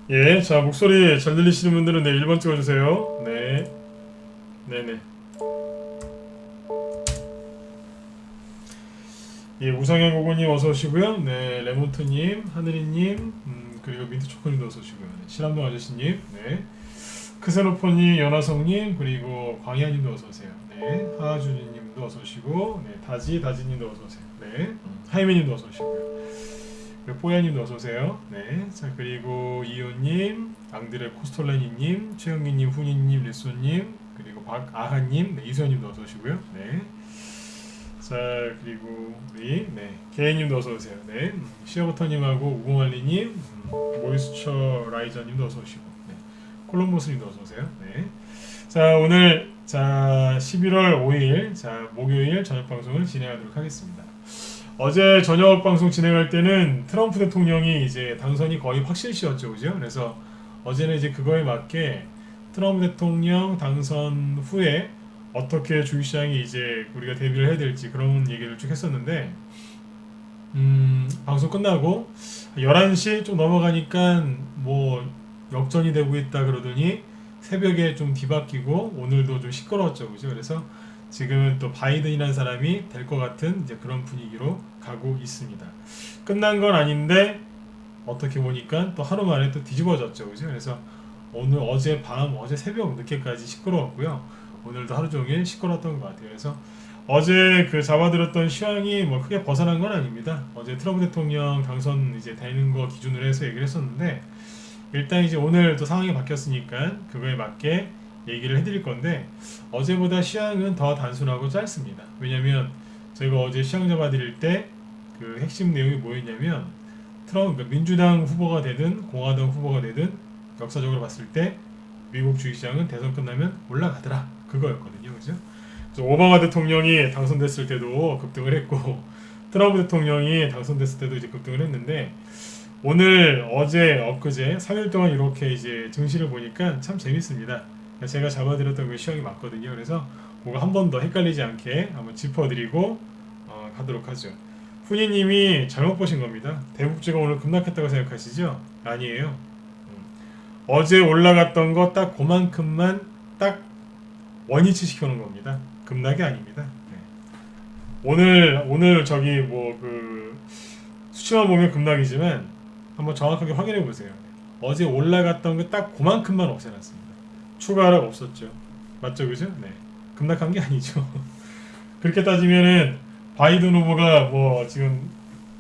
예, 자, 목소리 잘 들리시는 분들은 네, 1번 찍어주세요. 네, 네네. 예, 우상현 고고님 어서 오시고요. 네, 레몬트님, 하늘이님, 그리고 민트초코님도 어서 오시고요. 네, 신암동 아저씨님, 네, 크세노포님, 연화성님, 그리고 광희아님도 어서 오세요. 네, 하하주님도 어서 오시고, 네, 다지님도 어서 오세요. 네, 하이메님도 어서 오시고요. 그리고 뽀야님도 어서 오세요. 네, 자 그리고 이호님, 앙드레 코스톨레니님, 최영기님, 훈이님, 리소님, 그리고 박아하님, 네, 이수연님도 어서 오시고요. 네. 자 그리고 우리 개인님도 어서 오세요. 네, 시어버터님하고 우공알리님, 모이스처 라이저님도 어서 오시고, 네, 콜럼버스님도 어서 오세요. 네, 자 오늘 자 11월 5일 자 목요일 저녁 방송을 진행하도록 하겠습니다. 어제 저녁 방송 진행할 때는 트럼프 대통령이 이제 당선이 거의 확실시였죠, 그죠? 그래서 어제는 이제 그거에 맞게 트럼프 대통령 당선 후에 어떻게 주식시장이 이제 우리가 대비를 해야 될지 그런 얘기를 쭉 했었는데, 방송 끝나고 11시 좀 넘어가니까 뭐 역전이 되고 있다 그러더니 새벽에 좀 뒤바뀌고 오늘도 좀 시끄러웠죠, 그죠? 그래서 지금은 또 바이든이라는 사람이 될 것 같은 이제 그런 분위기로 가고 있습니다. 끝난 건 아닌데 어떻게 보니까 또 하루 만에 또 뒤집어졌죠, 그죠? 그래서 오늘 어제 밤, 어제 새벽 늦게까지 시끄러웠고요. 오늘도 하루 종일 시끄러웠던 것 같아요. 그래서 어제 그 잡아들었던 시황이 뭐 크게 벗어난 건 아닙니다. 어제 트럼프 대통령 당선 이제 되는 거 기준으로 해서 얘기를 했었는데, 일단 이제 오늘 또 상황이 바뀌었으니까 그거에 맞게 얘기를 해드릴 건데, 어제보다 시황은 더 단순하고 짧습니다. 왜냐면 저희가 어제 시황 잡아드릴 때 그 핵심 내용이 뭐였냐면, 트럼프 그러니까 민주당 후보가 되든 공화당 후보가 되든 역사적으로 봤을 때 미국 주식시장은 대선 끝나면 올라가더라, 그거였거든요, 그죠? 그래서 오바마 대통령이 당선됐을 때도 급등을 했고 트럼프 대통령이 당선됐을 때도 이제 급등을 했는데, 오늘 어제 엊그제 3일 동안 이렇게 이제 증시를 보니까 참 재밌습니다. 제가 잡아드렸던 그 시황이 맞거든요. 그래서 그거 한 번 더 헷갈리지 않게 한번 짚어드리고 가도록 하죠. 훈이님이 잘못 보신 겁니다. 대북주가 오늘 급락했다고 생각하시죠? 아니에요. 어제 올라갔던 거 딱 그만큼만 딱 원위치 시켜놓은 겁니다. 급락이 아닙니다. 네. 오늘 저기 뭐 그 수치만 보면 급락이지만 한번 정확하게 확인해 보세요. 어제 올라갔던 거 딱 그만큼만 없애놨습니다. 추가 하락 없었죠. 맞죠, 그죠? 네. 급락한 게 아니죠. 그렇게 따지면은 바이든 후보가 뭐 지금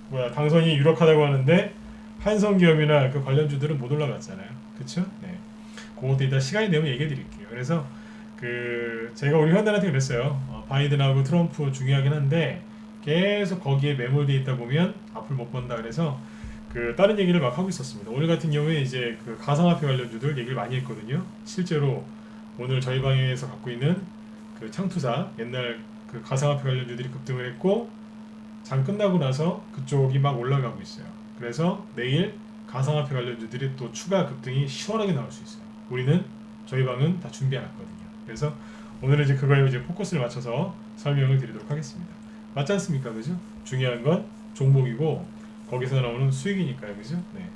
뭐야 당선이 유력하다고 하는데 한성 기업이나 그 관련주들은 못 올라갔잖아요. 그렇죠? 네. 그것도 이따 시간이 되면 얘기해 드릴게요. 그래서 그 제가 우리 현단한테 그랬어요. 바이든하고 트럼프 중요하긴 한데 계속 거기에 매몰돼 있다 보면 앞을 못 본다. 그래서 그 다른 얘기를 막 하고 있었습니다. 오늘 같은 경우에 이제 그 가상화폐 관련주들 얘기를 많이 했거든요. 실제로 오늘 저희 방에서 갖고 있는 그 창투사 옛날 그 가상화폐 관련주들이 급등을 했고, 장 끝나고 나서 그쪽이 막 올라가고 있어요. 그래서 내일 가상화폐 관련주들이 또 추가 급등이 시원하게 나올 수 있어요. 우리는 저희 방은 다 준비해놨거든요. 그래서 오늘은 이제 그거에 이제 포커스를 맞춰서 설명을 드리도록 하겠습니다. 맞지 않습니까, 그죠? 중요한 건 종목이고 거기서 나오는 수익이니까요, 그죠? 네.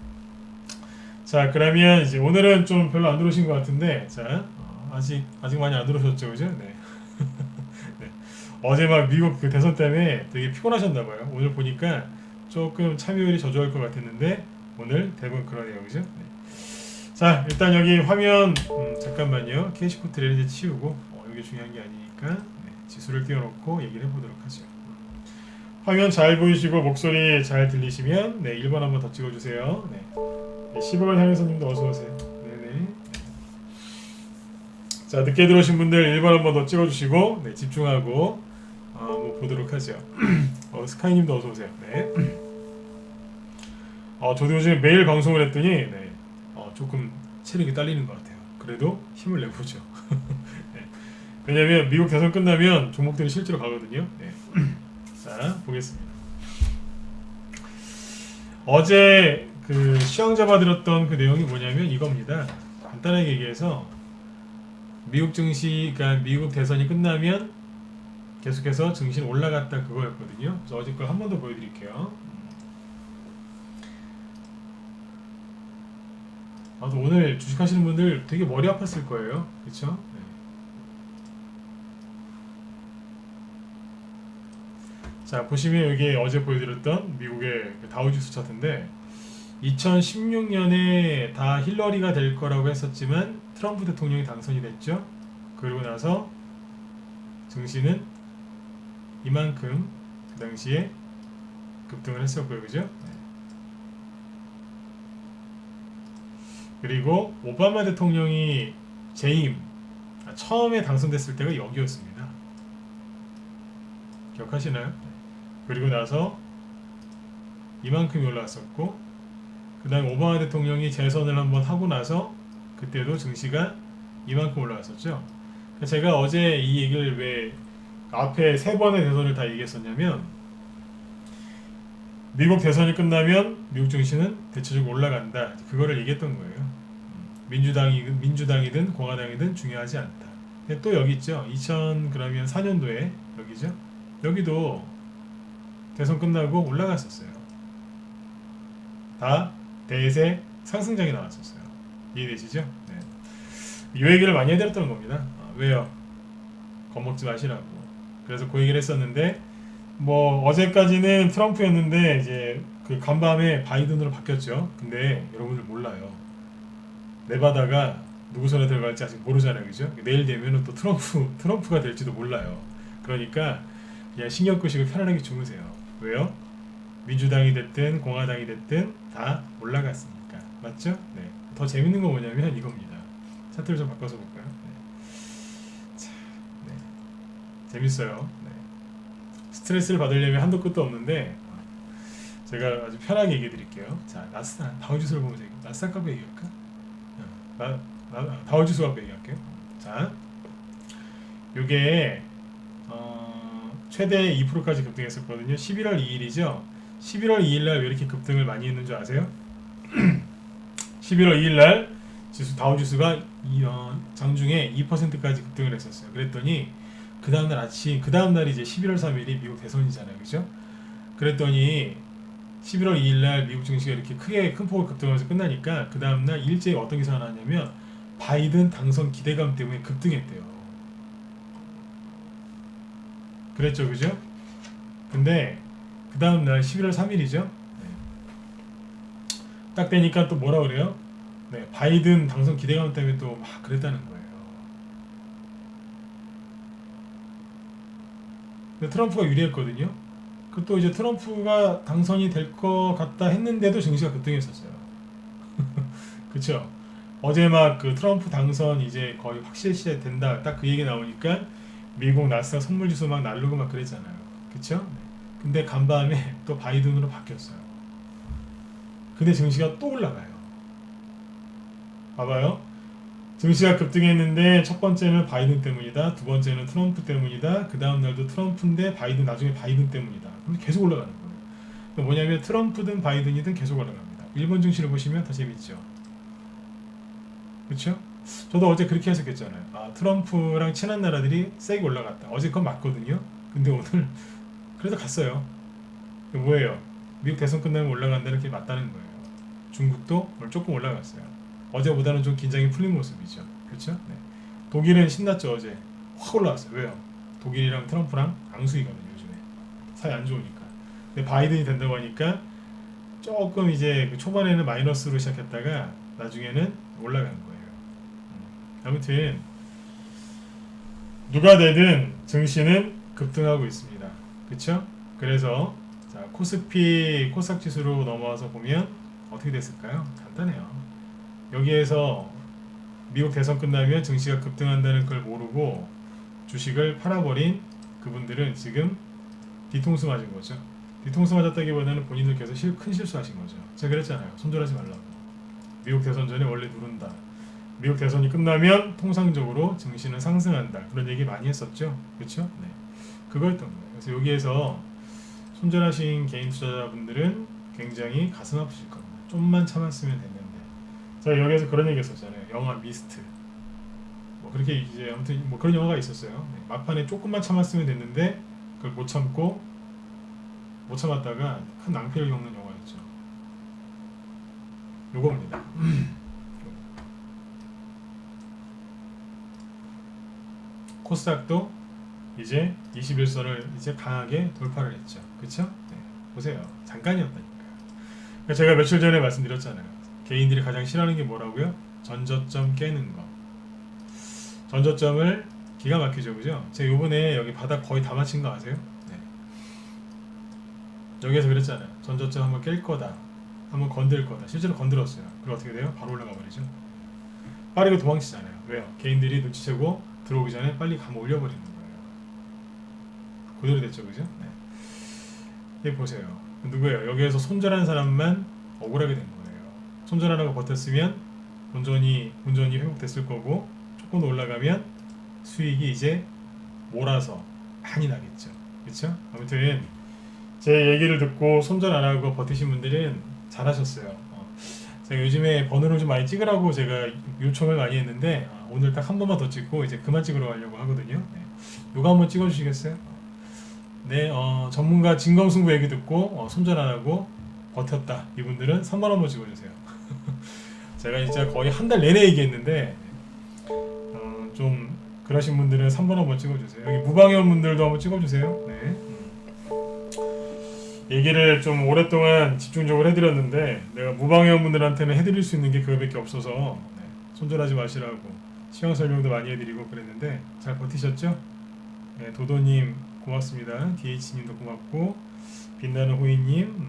자, 그러면 이제 오늘은 좀 별로 안 들어오신 것 같은데, 자, 아직 많이 안 들어오셨죠, 그죠? 네. 네. 어제 막 미국 그 대선 때문에 되게 피곤하셨나봐요. 오늘 보니까 조금 참여율이 저조할 것 같았는데 오늘 대부분 그러네요, 그죠? 네. 자, 일단 여기 화면 잠깐만요. 캐시포 트레이드 치우고 이게 중요한 게 아니니까 네, 지수를 띄워놓고 얘기를 해보도록 하죠. 화면 잘 보이시고 목소리 잘 들리시면 네 1번 한번 더 찍어주세요. 네. 네, 15번 향해서님도 어서 오세요. 네네. 자, 늦게 들어오신 분들 1번 한번 더 찍어주시고 네, 집중하고 한번 보도록 하죠. 스카이님도 어서 오세요. 네. 저도 요즘 매일 방송을 했더니 네, 조금 체력이 딸리는 것 같아요. 그래도 힘을 내보죠. 네. 왜냐면 미국 대선 끝나면 종목들이 실제로 가거든요. 네. 자, 보겠습니다. 어제 그 시황 잡아들었던 그 내용이 뭐냐면 이겁니다. 간단하게 얘기해서 미국 증시, 그러니까 미국 대선이 끝나면 계속해서 증시는 올라갔다 그거였거든요. 그래서 어제 걸 한 번 더 보여드릴게요. 아또 오늘 주식하시는 분들 되게 머리 아팠을 거예요. 그쵸? 네. 자 보시면 이게 어제 보여드렸던 미국의 그 다우지수 차트인데 2016년에 다 힐러리가 될 거라고 했었지만 트럼프 대통령이 당선이 됐죠. 그러고 나서 증시는 이만큼 그 당시에 급등을 했었고요. 그죠? 네. 그리고 오바마 대통령이 재임 처음에 당선됐을 때가 여기였습니다. 기억하시나요? 네. 그리고 나서 이만큼이 올라왔었고 그 다음에 오바마 대통령이 재선을 한번 하고 나서 그때도 증시가 이만큼 올라왔었죠. 제가 어제 이 얘기를 왜 앞에 세 번의 대선을 다 얘기했었냐면 미국 대선이 끝나면 미국 증시는 대체적으로 올라간다. 그거를 얘기했던 거예요. 민주당이든 공화당이든 중요하지 않다. 근데 또 여기 있죠. 2004년도에 여기죠. 여기도 대선 끝나고 올라갔었어요. 다 대세 상승장이 나왔었어요. 이해되시죠? 네. 이 얘기를 많이 해드렸던 겁니다. 왜요? 겁먹지 마시라고. 그래서 그 얘기를 했었는데 뭐 어제까지는 트럼프였는데 이제 그 간밤에 바이든으로 바뀌었죠. 근데 여러분들 몰라요. 네바다가 누구 손에 들어갈지 아직 모르잖아요, 그죠? 내일 되면은 또 트럼프가 될지도 몰라요. 그러니까 그냥 신경 끄시고 편안하게 주무세요. 왜요? 민주당이 됐든 공화당이 됐든 다 올라갔으니까. 맞죠? 네. 더 재밌는 건 뭐냐면 이겁니다. 차트를 좀 바꿔서 볼까요? 네. 자, 네. 재밌어요. 네. 스트레스를 받으려면 한도 끝도 없는데 제가 아주 편하게 얘기해 드릴게요. 자, 다우지수를 보면서 나스닥 값 얘기할까? 다우지수 값 얘기할게요. 자, 요게 최대 2%까지 급등했었거든요. 11월 2일이죠. 11월 2일날 왜 이렇게 급등을 많이 했는 줄 아세요? 11월 2일날 다우지수가 장중에 2%까지 급등을 했었어요. 그랬더니 그 다음날 이제 11월 3일이 미국 대선이잖아요, 그죠? 그랬더니 11월 2일날 미국 증시가 이렇게 큰 폭으로 급등하면서 끝나니까 그 다음날 일제히 어떤 기사가 나왔냐면 바이든 당선 기대감 때문에 급등했대요. 그랬죠, 그죠? 근데 그 다음날 11월 3일이죠. 네. 딱 되니까 또 뭐라 그래요? 네, 바이든 당선 기대감 때문에 또 막 그랬다는 거예요. 근데 트럼프가 유리했거든요. 그 또 이제 트럼프가 당선이 될 것 같다 했는데도 증시가 급등했었어요. 그쵸? 어제 막 그 트럼프 당선 이제 거의 확실시 된다 딱 그 얘기 나오니까 미국 나스닥 선물지수 막 날르고 막 그랬잖아요. 그쵸? 네. 근데 간밤에 또 바이든으로 바뀌었어요. 근데 증시가 또 올라가요. 봐봐요. 증시가 급등했는데 첫 번째는 바이든 때문이다. 두 번째는 트럼프 때문이다. 그 다음 날도 트럼프인데 바이든 나중에 바이든 때문이다. 그럼 계속 올라가는 거예요. 그러니까 뭐냐면 트럼프든 바이든이든 계속 올라갑니다. 일본 증시를 보시면 더 재밌죠. 그렇죠? 저도 어제 그렇게 해석했잖아요. 트럼프랑 친한 나라들이 세게 올라갔다. 어제 그건 맞거든요. 근데 오늘 그래도 갔어요. 뭐예요? 미국 대선 끝나면 올라간다는 게 맞다는 거예요. 중국도 오늘 조금 올라갔어요. 어제보다는 좀 긴장이 풀린 모습이죠. 그렇죠? 네. 독일은 신났죠. 어제 확 올라왔어요. 왜요? 독일이랑 트럼프랑 앙숙이거든요. 요즘에 사이 안 좋으니까. 근데 바이든이 된다고 하니까 조금 이제 그 초반에는 마이너스로 시작했다가 나중에는 올라간 거예요. 아무튼 누가 되든 증시는 급등하고 있습니다. 그렇죠? 그래서 자, 코스피 코스닥 지수로 넘어와서 보면 어떻게 됐을까요? 간단해요. 여기에서 미국 대선 끝나면 증시가 급등한다는 걸 모르고 주식을 팔아버린 그분들은 지금 뒤통수 맞은 거죠. 뒤통수 맞았다기보다는 본인들께서 큰 실수하신 거죠. 제가 그랬잖아요. 손절하지 말라고. 미국 대선 전에 원래 누른다. 미국 대선이 끝나면 통상적으로 증시는 상승한다. 그런 얘기 많이 했었죠. 그렇죠? 네. 그거였던 거예요. 그래서 여기에서 손절하신 개인 투자자분들은 굉장히 가슴 아프실 겁니다. 좀만 참았으면 됐는데. 제가 여기에서 그런 얘기 했었잖아요. 영화 미스트. 뭐 그렇게 이제 아무튼 뭐 그런 영화가 있었어요. 네. 막판에 조금만 참았으면 됐는데 그걸 못 참았다가 큰 낭패를 겪는 영화였죠. 요겁니다. 코스닥도 이제 21선을 이제 강하게 돌파를 했죠. 그쵸? 네. 보세요. 잠깐이었다니까요. 그러니까 제가 며칠 전에 말씀드렸잖아요. 개인들이 가장 싫어하는 게 뭐라고요? 전저점 깨는 거. 전저점을 기가 막히죠. 그죠? 제가 요번에 여기 바닥 거의 다 맞힌 거 아세요? 네. 여기에서 그랬잖아요. 전저점 한번 깰 거다. 한번 건들 거다. 실제로 건들었어요. 그럼 어떻게 돼요? 바로 올라가 버리죠. 빠르게 도망치잖아요. 왜요? 개인들이 눈치채고 들어오기 전에 빨리 감아 올려버리는 거예요. 그대로 됐죠. 그죠? 네. 여기 보세요. 누구예요? 여기에서 손절한 사람만 억울하게 된 거예요. 손절 안 하고 버텼으면 본전이 회복됐을 거고 조금 더 올라가면 수익이 이제 몰아서 많이 나겠죠. 그렇죠? 아무튼 제 얘기를 듣고 손절 안 하고 버티신 분들은 잘하셨어요. 제가 요즘에 번호를 좀 많이 찍으라고 제가 요청을 많이 했는데 오늘 딱 한 번만 더 찍고 이제 그만 찍으러 가려고 하거든요. 네. 요거 한번 찍어주시겠어요? 네, 전문가 진검승부 얘기 듣고 손절 안 하고 버텼다. 이분들은 3번 한번 찍어주세요. 제가 진짜 거의 한 달 내내 얘기했는데 좀 그러신 분들은 3번 한번 찍어주세요. 여기 무방해온 분들도 한번 찍어주세요. 네. 얘기를 좀 오랫동안 집중적으로 해드렸는데 내가 무방해온 분들한테는 해드릴 수 있는 게 그거밖에 없어서 네. 손절하지 마시라고 시황 설명도 많이 해드리고 그랬는데 잘 버티셨죠? 네, 도도님 고맙습니다. DH님도 고맙고 빛나는 호이님,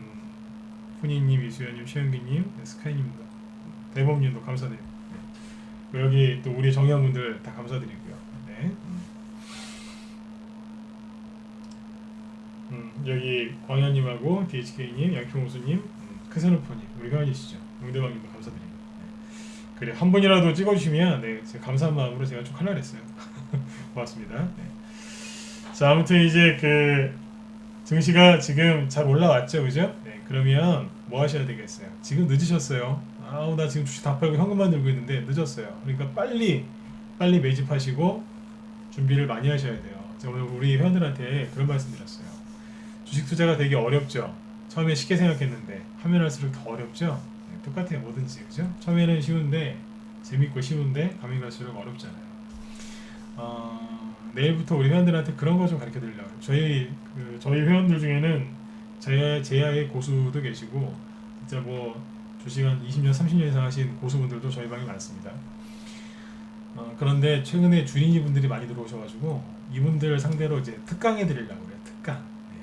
훈이님, 이수연님, 최현기님, 네, 스카이님도 대범님도 감사드립니다. 네. 여기 또 우리 정의원분들 다 감사드리고요. 네. 여기 광현님하고 DHK님, 양평우수님, 크세노포님, 우리 회원이시죠. 용대방님도 감사드립니다. 네. 그래 한 분이라도 찍어주시면 네, 제가 감사한 마음으로 제가 좀 하려고 했어요. 고맙습니다. 네. 자 아무튼 이제 그 증시가 지금 잘 올라왔죠, 그죠? 네, 그러면 뭐 하셔야 되겠어요? 지금 늦으셨어요. 아우 나 지금 주식 다 팔고 현금만 들고 있는데 늦었어요. 그러니까 빨리 매집하시고 준비를 많이 하셔야 돼요. 제가 오늘 우리 회원들한테 그런 말씀 드렸어요. 주식 투자가 되게 어렵죠. 처음에 쉽게 생각했는데 하면 할수록 더 어렵죠. 네, 똑같아요, 뭐든지 그죠? 처음에는 쉬운데 재밌고 쉬운데 가면 갈수록 어렵잖아요. 내일부터 우리 회원들한테 그런 거 좀 가르쳐 드리려고 해요. 저희 회원들 중에는 제야의 고수도 계시고 진짜 뭐 주식 한 20년 30년 이상 하신 고수분들도 저희 방에 많습니다. 그런데 최근에 주린이 분들이 많이 들어오셔가지고 이분들 상대로 이제 특강 해드리려고 그래요. 특강. 네.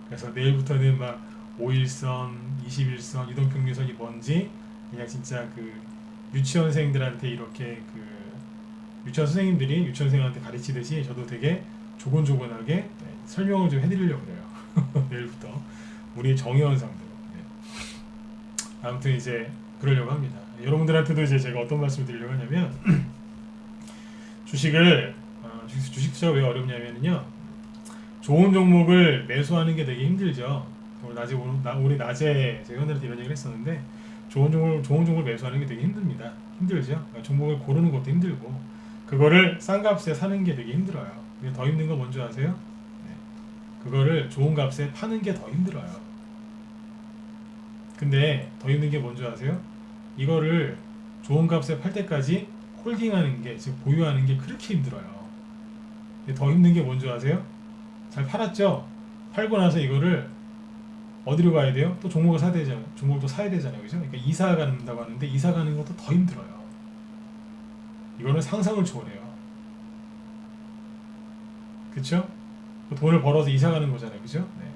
그래서 내일부터는 막 5일선, 21선, 이동평균선이 뭔지 그냥 진짜 그 유치원생들한테 이렇게 그 유치원 선생님들이 유치원생한테 가르치듯이 저도 되게 조곤조곤하게 네, 설명을 좀 해드리려고 그래요. 내일부터 우리 정의원 상대로. 네. 아무튼 이제 그러려고 합니다. 여러분들한테도 이제 제가 어떤 말씀을 드리려고 하냐면 주식 투자가 왜 어렵냐면요. 좋은 종목을 매수하는 게 되게 힘들죠. 우리 낮에 제가 회원들한테 이런 얘기를 했었는데 좋은 종목을 매수하는 게 되게 힘듭니다. 힘들죠. 그러니까 종목을 고르는 것도 힘들고 그거를 싼 값에 사는 게 되게 힘들어요. 근데 더 힘든 거 뭔지 아세요? 네. 그거를 좋은 값에 파는 게 더 힘들어요. 근데 더 힘든 게 뭔지 아세요? 이거를 좋은 값에 팔 때까지 홀딩하는 게, 즉 보유하는 게 그렇게 힘들어요. 근데 더 힘든 게 뭔지 아세요? 잘 팔았죠? 팔고 나서 이거를 어디로 가야 돼요? 또 종목을 사야 되잖아요. 종목을 또 사야 되잖아요. 그죠? 그러니까 이사 간다고 하는데 이사 가는 것도 더 힘들어요. 이거는 상상을 초월해요. 그쵸? 돈을 벌어서 이사 가는 거잖아요. 그죠? 네.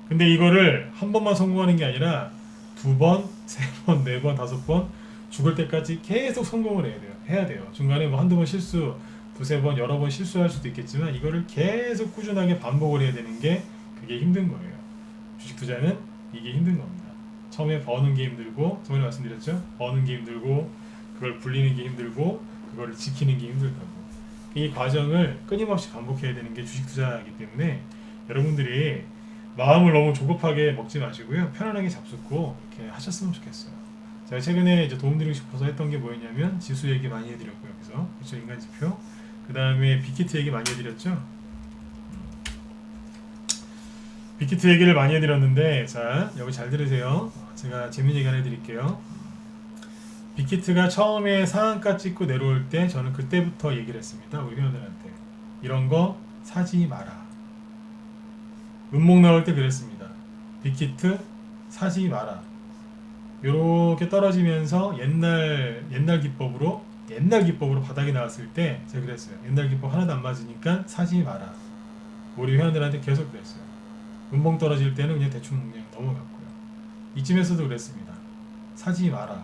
근데 이거를 한 번만 성공하는 게 아니라 두 번, 세 번, 네 번, 다섯 번 죽을 때까지 계속 성공을 해야 돼요. 중간에 뭐 한두 번 실수, 두세 번, 여러 번 실수할 수도 있겠지만 이거를 계속 꾸준하게 반복을 해야 되는 게 그게 힘든 거예요. 주식 투자는 이게 힘든 겁니다. 처음에 버는 게 힘들고, 저번에 말씀드렸죠? 버는 게 힘들고, 그걸 불리는 게 힘들고, 그거를 지키는 게 힘들다고. 이 과정을 끊임없이 반복해야 되는 게 주식 투자이기 때문에 여러분들이 마음을 너무 조급하게 먹지 마시고요. 편안하게 잡숫고 이렇게 하셨으면 좋겠어요. 제가 최근에 이제 도움드리고 싶어서 했던 게 뭐였냐면 지수 얘기 많이 해드렸고요. 여기서 그렇죠? 인간지표. 그 다음에 빅히트 얘기 많이 해드렸죠. 빅히트 얘기를 많이 해드렸는데 자 여기 잘 들으세요. 제가 재밌는 얘기 하나 해드릴게요. 빅히트가 처음에 상한가 찍고 내려올 때 저는 그때부터 얘기를 했습니다. 우리 회원들한테 이런 거 사지 마라. 음목 나올 때 그랬습니다. 빅히트 사지 마라. 요렇게 떨어지면서 옛날 기법으로 바닥에 나왔을 때 제가 그랬어요. 옛날 기법 하나도 안 맞으니까 사지 마라. 우리 회원들한테 계속 그랬어요. 음봉 떨어질 때는 그냥 대충 그냥 넘어갔고요. 이쯤에서도 그랬습니다. 사지 마라.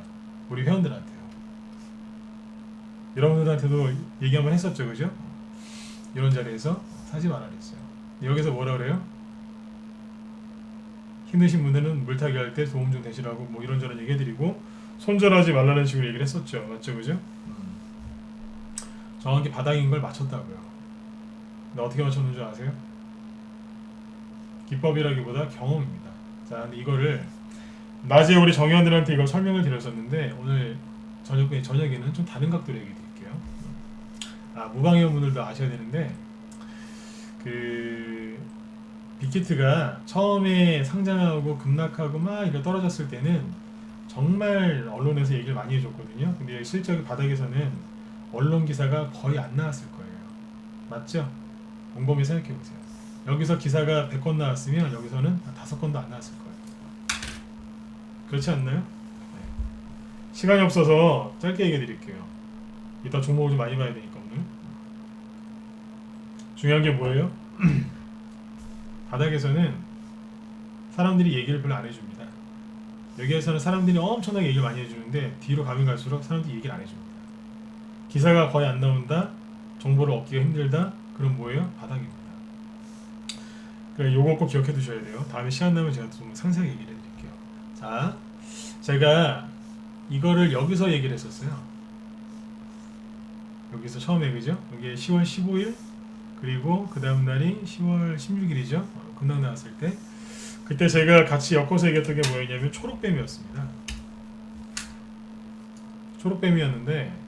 우리 회원들한테요. 여러분들한테도 얘기 한번 했었죠, 그죠? 이런 자리에서 사지 마라 그랬어요. 여기서 뭐라 그래요? 힘드신 분들은 물타기 할 때 도움 좀 되시라고 뭐 이런저런 얘기해드리고 손절하지 말라는 식으로 얘기를 했었죠. 맞죠, 그죠? 정확히 바닥인 걸 맞췄다고요. 근데 어떻게 맞췄는 줄 아세요? 기법이라기보다 경험입니다. 자, 근데 이거를 낮에 우리 정의원들한테 이걸 설명을 드렸었는데 오늘 저녁에는 좀 다른 각도로 얘기 드릴게요. 무방회원분들도 아셔야 되는데 그 빅히트가 처음에 상장하고 급락하고 막 이렇게 떨어졌을 때는 정말 언론에서 얘기를 많이 해줬거든요. 근데 실제 바닥에서는 언론 기사가 거의 안 나왔을 거예요. 맞죠? 곰곰이 생각해보세요. 여기서 기사가 100건 나왔으면 여기서는 한 5건도 안 나왔을 거예요. 그렇지 않나요? 네. 시간이 없어서 짧게 얘기해 드릴게요. 이따 종목을 좀 많이 봐야 되니까 오늘. 중요한 게 뭐예요? 바닥에서는 사람들이 얘기를 별로 안 해줍니다. 여기에서는 사람들이 엄청나게 얘기를 많이 해주는데 뒤로 가면 갈수록 사람들이 얘기를 안 해줍니다. 기사가 거의 안 나온다, 정보를 얻기가 힘들다, 그럼 뭐예요? 바닥입니다. 그러니까 요거 꼭 기억해 두셔야 돼요. 다음에 시간 나면 제가 좀 상세하게 얘기를 해드릴게요. 자, 제가 이거를 여기서 얘기를 했었어요. 여기서 처음에, 그죠? 이게 10월 15일 그리고 그 다음 날이 10월 16일이죠. 급락 나왔을 때 그때 제가 같이 엮어서 얘기했던 게 뭐였냐면 초록뱀이었습니다. 초록뱀이었는데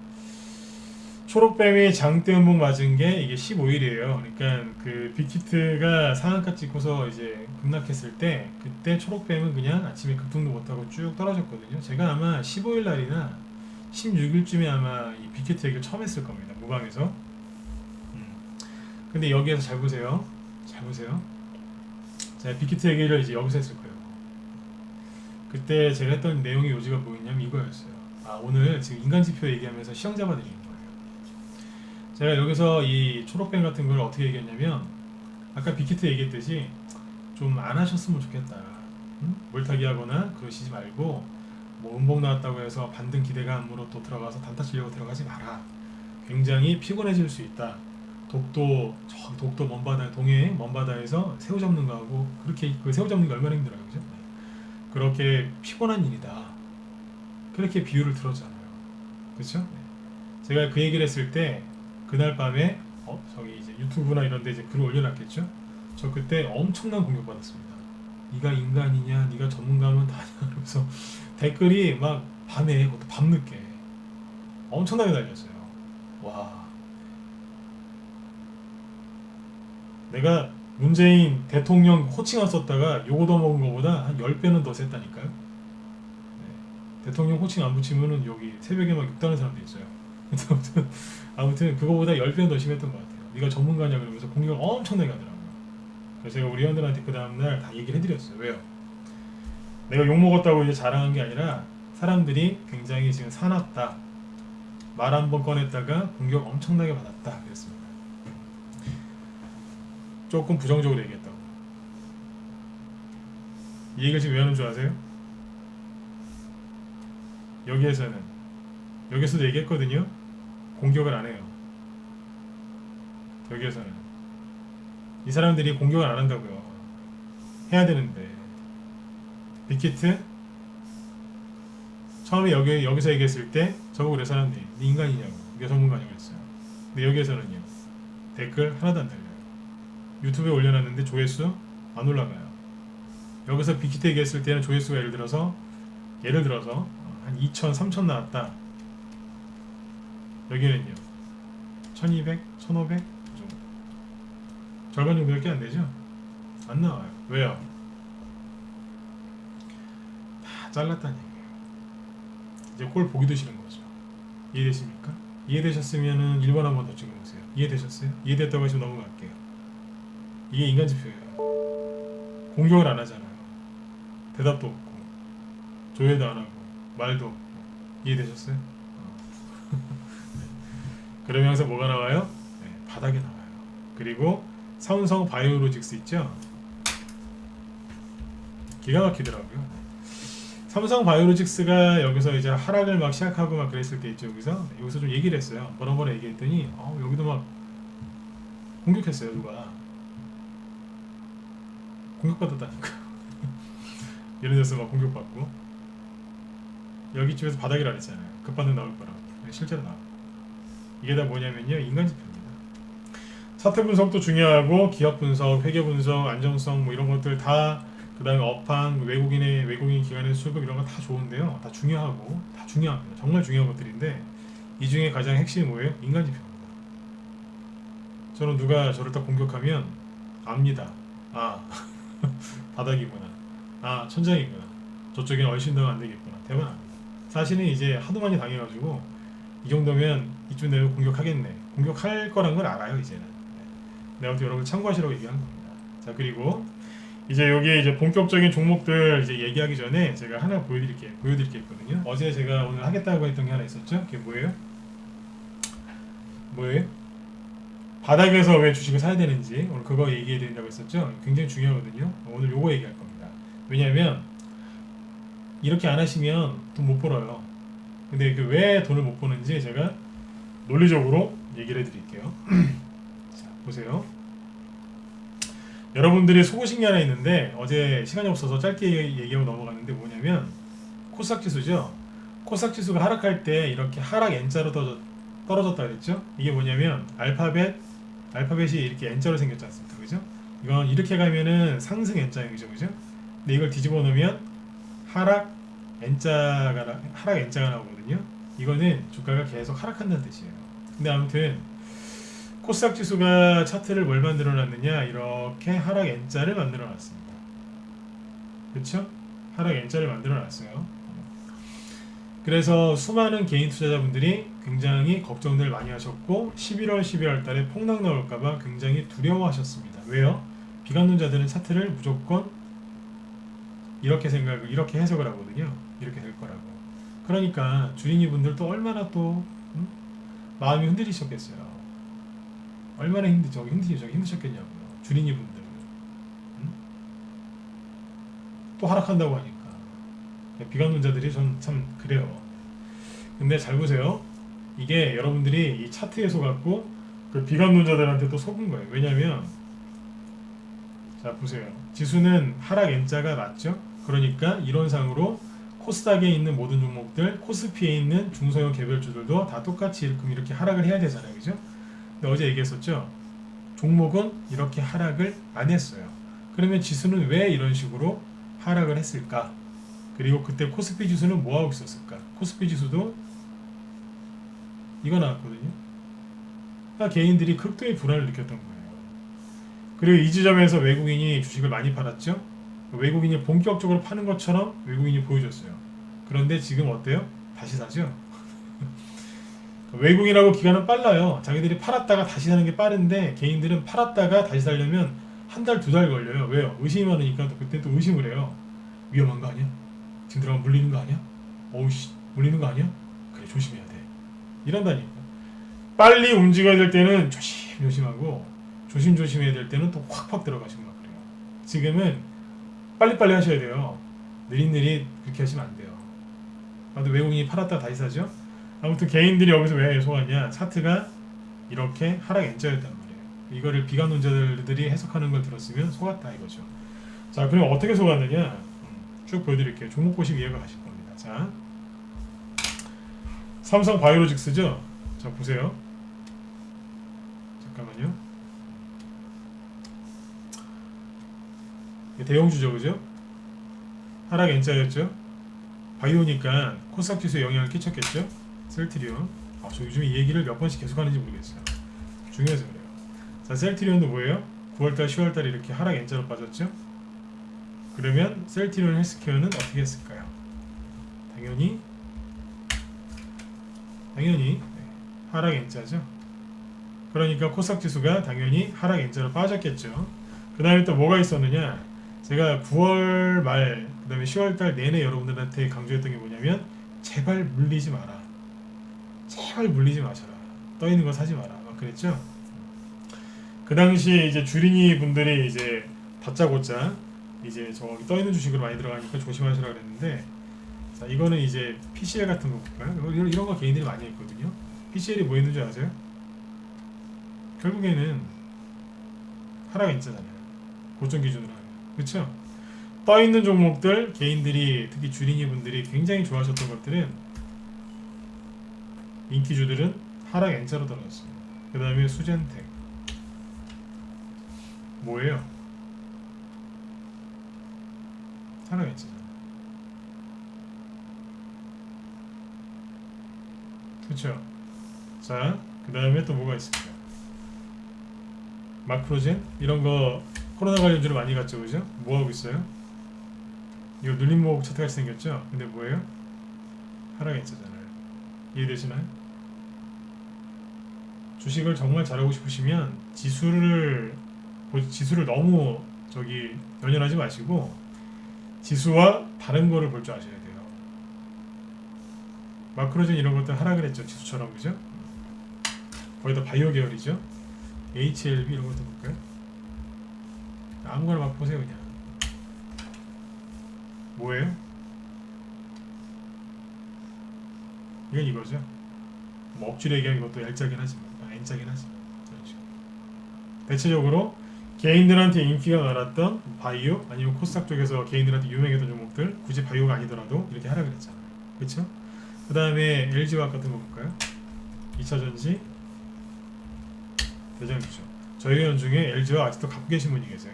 초록뱀이 장대 음봉 맞은 게 이게 15일이에요. 그러니까 그 빅히트가 상한가 찍고서 이제 급락했을 때 그때 초록뱀은 그냥 아침에 급등도 못하고 쭉 떨어졌거든요. 제가 아마 15일 날이나 16일쯤에 아마 이 빅히트 얘기를 처음 했을 겁니다. 무방에서. 근데 여기에서 잘 보세요. 잘 보세요. 제가 빅히트 얘기를 이제 여기서 했을 거예요. 그때 제가 했던 내용의 요지가 뭐였냐면 이거였어요. 오늘 지금 인간지표 얘기하면서 시험 잡아드리는 거예요. 제가 여기서 이 초록뱀 같은 걸 어떻게 얘기했냐면 아까 빅히트 얘기했듯이 좀 안 하셨으면 좋겠다. 물타기 하거나 그러시지 말고 뭐 음봉 나왔다고 해서 반등 기대감으로 또 들어가서 단타 치려고 들어가지 마라. 굉장히 피곤해질 수 있다. 독도 먼바다, 동해 먼바다에서 새우 잡는 거하고 그렇게 그 새우 잡는 게 얼마나 힘들어요, 그죠? 그렇게 피곤한 일이다. 그렇게 비유를 들었잖아요, 그렇죠? 제가 그 얘기를 했을 때 그날 밤에 저기 이제 유튜브나 이런데 이제 글을 올려놨겠죠? 저 그때 엄청난 공격 받았습니다. 네가 인간이냐, 네가 전문가면 다냐, 그러면서 댓글이 막 밤에, 그것도 밤늦게 엄청나게 달렸어요. 와. 내가 문재인 대통령 호칭안 썼다가 요거 더 먹은 거보다 한 10배는 더 셌다니까요. 네. 대통령 호칭 안 붙이면은 여기 새벽에 막 욕다는 사람도 있어요. 아무튼 그거보다 10배는 더 심했던 것 같아요. 네가 전문가냐 그러면서 공격을 엄청나게 하더라고요. 그래서 제가 우리 회원들한테 그 다음날 다 얘기를 해드렸어요. 왜요? 내가 욕먹었다고 이제 자랑한 게 아니라 사람들이 굉장히 지금 사납다. 말 한 번 꺼냈다가 공격 엄청나게 받았다. 그랬습니다. 조금 부정적으로 얘기했다고. 이 얘기를 지금 왜 하는 줄 아세요? 여기에서도 얘기했거든요. 공격을 안 해요. 여기에서는 이 사람들이 공격을 안 한다고요. 해야 되는데. 빅히트 처음에 여기서 얘기했을 때 저보고 그래 사람들이 네 인간이냐고, 네가 전문가냐고 그랬어요. 근데 여기에서는요, 댓글 하나도 안 달려요. 유튜브에 올려놨는데 조회수 안 올라가요. 여기서 빅히트 얘기했을 때는 조회수가 예를 들어서 한 2,000, 3,000 나왔다. 여기는요 1,200, 1,500 정도. 절반 정도밖에 안 되죠? 안 나와요. 왜요? 다 잘랐다는 얘기예요. 이제 꼴 보기도 싫은 거죠. 이해되십니까? 이해되셨으면은 1번 한번 더 찍어보세요. 이해되셨어요? 이해됐다고 하시면 넘어갈게요. 이게 인간 지표예요. 공격을 안 하잖아요. 대답도 없고 조회도 안 하고 말도 없고. 이해되셨어요? 그러면 항상 뭐가 나와요? 네, 바닥에 나와요. 그리고 삼성 바이오로직스 있죠? 기가 막히더라고요. 삼성 바이오로직스가 여기서 이제 하락을 막 시작하고 막 그랬을 때 있죠. 여기서 좀 얘기를 했어요. 뭐라 얘기했더니 여기도 막 공격했어요. 누가 공격받았다니까. 이런 데서 막 공격받고 여기쯤에서 바닥이라 그랬잖아요. 급반등 나올 거라고. 실제로 나와. 이게 다 뭐냐면요, 인간 지표입니다. 차트 분석도 중요하고 기업 분석, 회계 분석, 안정성 뭐 이런 것들 다, 그다음에 업황, 외국인 기관의 수급 이런 거 다 좋은데요. 다 중요하고 다 중요합니다. 정말 중요한 것들인데 이 중에 가장 핵심이 뭐예요? 인간 지표입니다. 저는 누가 저를 딱 공격하면 압니다. 아 바닥이구나. 아 천장이구나. 저쪽엔 얼씬도 안 되겠구나. 대만 압니다. 사실은 이제 하도 많이 당해가지고 이 정도면 이쯤 되면 공격하겠네. 공격할 거란 걸 알아요 이제는. 내가 또 여러분 참고하시라고 얘기한 겁니다. 자, 그리고 이제 여기 이제 본격적인 종목들 이제 얘기하기 전에 제가 하나 보여드릴 게 있거든요. 어제 제가 오늘 하겠다고 했던 게 하나 있었죠. 그게 뭐예요? 바닥에서 왜 주식을 사야 되는지 오늘 그거 얘기해 드린다고 했었죠. 굉장히 중요하거든요. 오늘 요거 얘기할 겁니다. 왜냐하면 이렇게 안 하시면 돈 못 벌어요. 근데 그 왜 돈을 못 버는지 제가 논리적으로 얘기를 해드릴게요. 자, 보세요. 여러분들이 속으신 게 하나 있는데 어제 시간이 없어서 짧게 얘기하고 넘어갔는데 뭐냐면 코스닥 지수죠. 코스닥 지수가 하락할 때 이렇게 하락 N자로 떨어졌다 그랬죠. 이게 뭐냐면 알파벳이 이렇게 N자로 생겼지 않습니까? 그죠? 이건 이렇게 가면은 상승 N자이죠. 그죠? 근데 이걸 뒤집어 놓으면 하락 N자가 나오거든요. 이거는 주가가 계속 하락한다는 뜻이에요. 근데 아무튼 코스닥 지수가 차트를 뭘 만들어 놨느냐, 이렇게 하락 N자를 만들어 놨습니다. 그렇죠? 하락 N자를 만들어 놨어요. 그래서 수많은 개인 투자자분들이 굉장히 걱정들 많이 하셨고 11월 12월 달에 폭락 나올까봐 굉장히 두려워하셨습니다. 왜요? 비관론자들은 차트를 무조건 이렇게 해석을 하거든요. 이렇게 될 거라고. 그러니까 주린이 분들도 얼마나 또 마음이 흔들리셨겠어요. 얼마나 힘드셨겠냐고요. 주린이 분들. 또 하락한다고 하니까. 비관론자들이 참 그래요. 근데 잘 보세요. 이게 여러분들이 이 차트에 속았고 그 비관론자들한테 또 속은 거예요. 왜냐면 자 보세요. 지수는 하락 N자가 맞죠? 그러니까 이론상으로 코스닥에 있는 모든 종목들, 코스피에 있는 중소형 개별주들도 다 똑같이 이렇게 하락을 해야 되잖아요. 그죠? 근데 어제 얘기했었죠. 종목은 이렇게 하락을 안 했어요. 그러면 지수는 왜 이런 식으로 하락을 했을까? 그리고 그때 코스피 지수는 뭐 하고 있었을까? 코스피 지수도 이거 나왔거든요. 그러니까 개인들이 극도의 불안을 느꼈던 거예요. 그리고 이 지점에서 외국인이 주식을 많이 팔았죠. 외국인이 본격적으로 파는 것처럼 외국인이 보여줬어요. 그런데 지금 어때요? 다시 사죠. 외국인하고 기간은 빨라요. 자기들이 팔았다가 다시 사는 게 빠른데 개인들은 팔았다가 다시 살려면 한 달, 두 달 걸려요. 왜요? 의심이 많으니까 그때 또 의심을 해요. 위험한 거 아니야? 지금 들어가면 물리는 거 아니야? 어우씨, 물리는 거 아니야? 그래, 조심해야 돼. 이런다니까. 빨리 움직여야 될 때는 조심조심하고 조심조심해야 될 때는 또 확확 들어가시고 막 그래요. 지금은 빨리빨리 하셔야 돼요. 느릿느릿 그렇게 하시면 안 돼요. 나도 외국인이 팔았다 다시 사죠? 아무튼 개인들이 여기서 왜 속았냐? 차트가 이렇게 하락 N자였단 말이에요. 이거를 비관론자들이 해석하는 걸 들었으면 속았다 이거죠. 자, 그럼 어떻게 속았느냐? 쭉 보여드릴게요. 종목 보시고 이해가 가실 겁니다. 자, 삼성 바이오로직스죠? 자, 보세요. 잠깐만요. 대형주죠, 그죠? 하락 N자였죠? 바이오니까 코스닥 지수에 영향을 끼쳤겠죠? 셀트리온. 저 요즘 이 얘기를 몇 번씩 계속 하는지 모르겠어요. 중요해서 그래요. 자, 셀트리온도 뭐예요? 9월달, 10월달 이렇게 하락 N자로 빠졌죠? 그러면 셀트리온 헬스케어는 어떻게 했을까요? 당연히 하락 N자죠. 그러니까 코스닥 지수가 당연히 하락 N자로 빠졌겠죠. 그 다음에 또 뭐가 있었느냐, 제가 9월 말 그 다음에 10월 달 내내 여러분들한테 강조했던 게 뭐냐면 제발 물리지 마라, 제발 물리지 마셔라, 떠 있는 거 사지 마라 막 그랬죠. 그 당시에 이제 주린이 분들이 이제 다짜고짜 이제 저기 떠 있는 주식으로 많이 들어가니까 조심하시라 그랬는데, 자 이거는 이제 PCL 같은 거 볼까요? 이런 거 개인들이 많이 했거든요. PCL이 뭐 있는 줄 아세요? 결국에는 하락 N자잖아요. 고점 기준으로 하면. 그렇죠? 떠 있는 종목들 개인들이 특히 주린이 분들이 굉장히 좋아하셨던 것들은 인기주들은 하락 N자로 떨어졌습니다. 그 다음에 수젠텍 뭐예요? 하락 N자잖아요. 그렇죠? 자, 그 다음에 또 뭐가 있을까요? 마크로젠 이런 거 코로나 관련주로 많이 갔죠, 그죠? 뭐 하고 있어요? 이거 눌림목 차트같이 생겼죠? 근데 뭐예요? 하락 N자잖아요. 이해되시나요? 주식을 정말 잘하고 싶으시면 지수를 너무 저기 연연하지 마시고 지수와 다른 거를 볼 줄 아셔야 돼요. 마크로젠 이런 것들 하락을 했죠, 지수처럼. 그죠? 거의 다 바이오 계열이죠. HLB 이런 것도 볼까요? 아무거나 막 보세요. 그냥 뭐예요? 이건 이거죠. 뭐 억지로 얘기하는 것도 L자긴 하지만 N자긴 하지만 대체적으로 개인들한테 인기가 많았던 바이오 아니면 코스닥 쪽에서 개인들한테 유명했던 종목들, 굳이 바이오가 아니더라도 이렇게 하락을 했잖아요. 그렇죠? 그 다음에 LG화학 같은 거 볼까요? 2차전지 대장주죠. 저희 회원 중에 LG화학 아직도 갖고 계신 분이 계세요.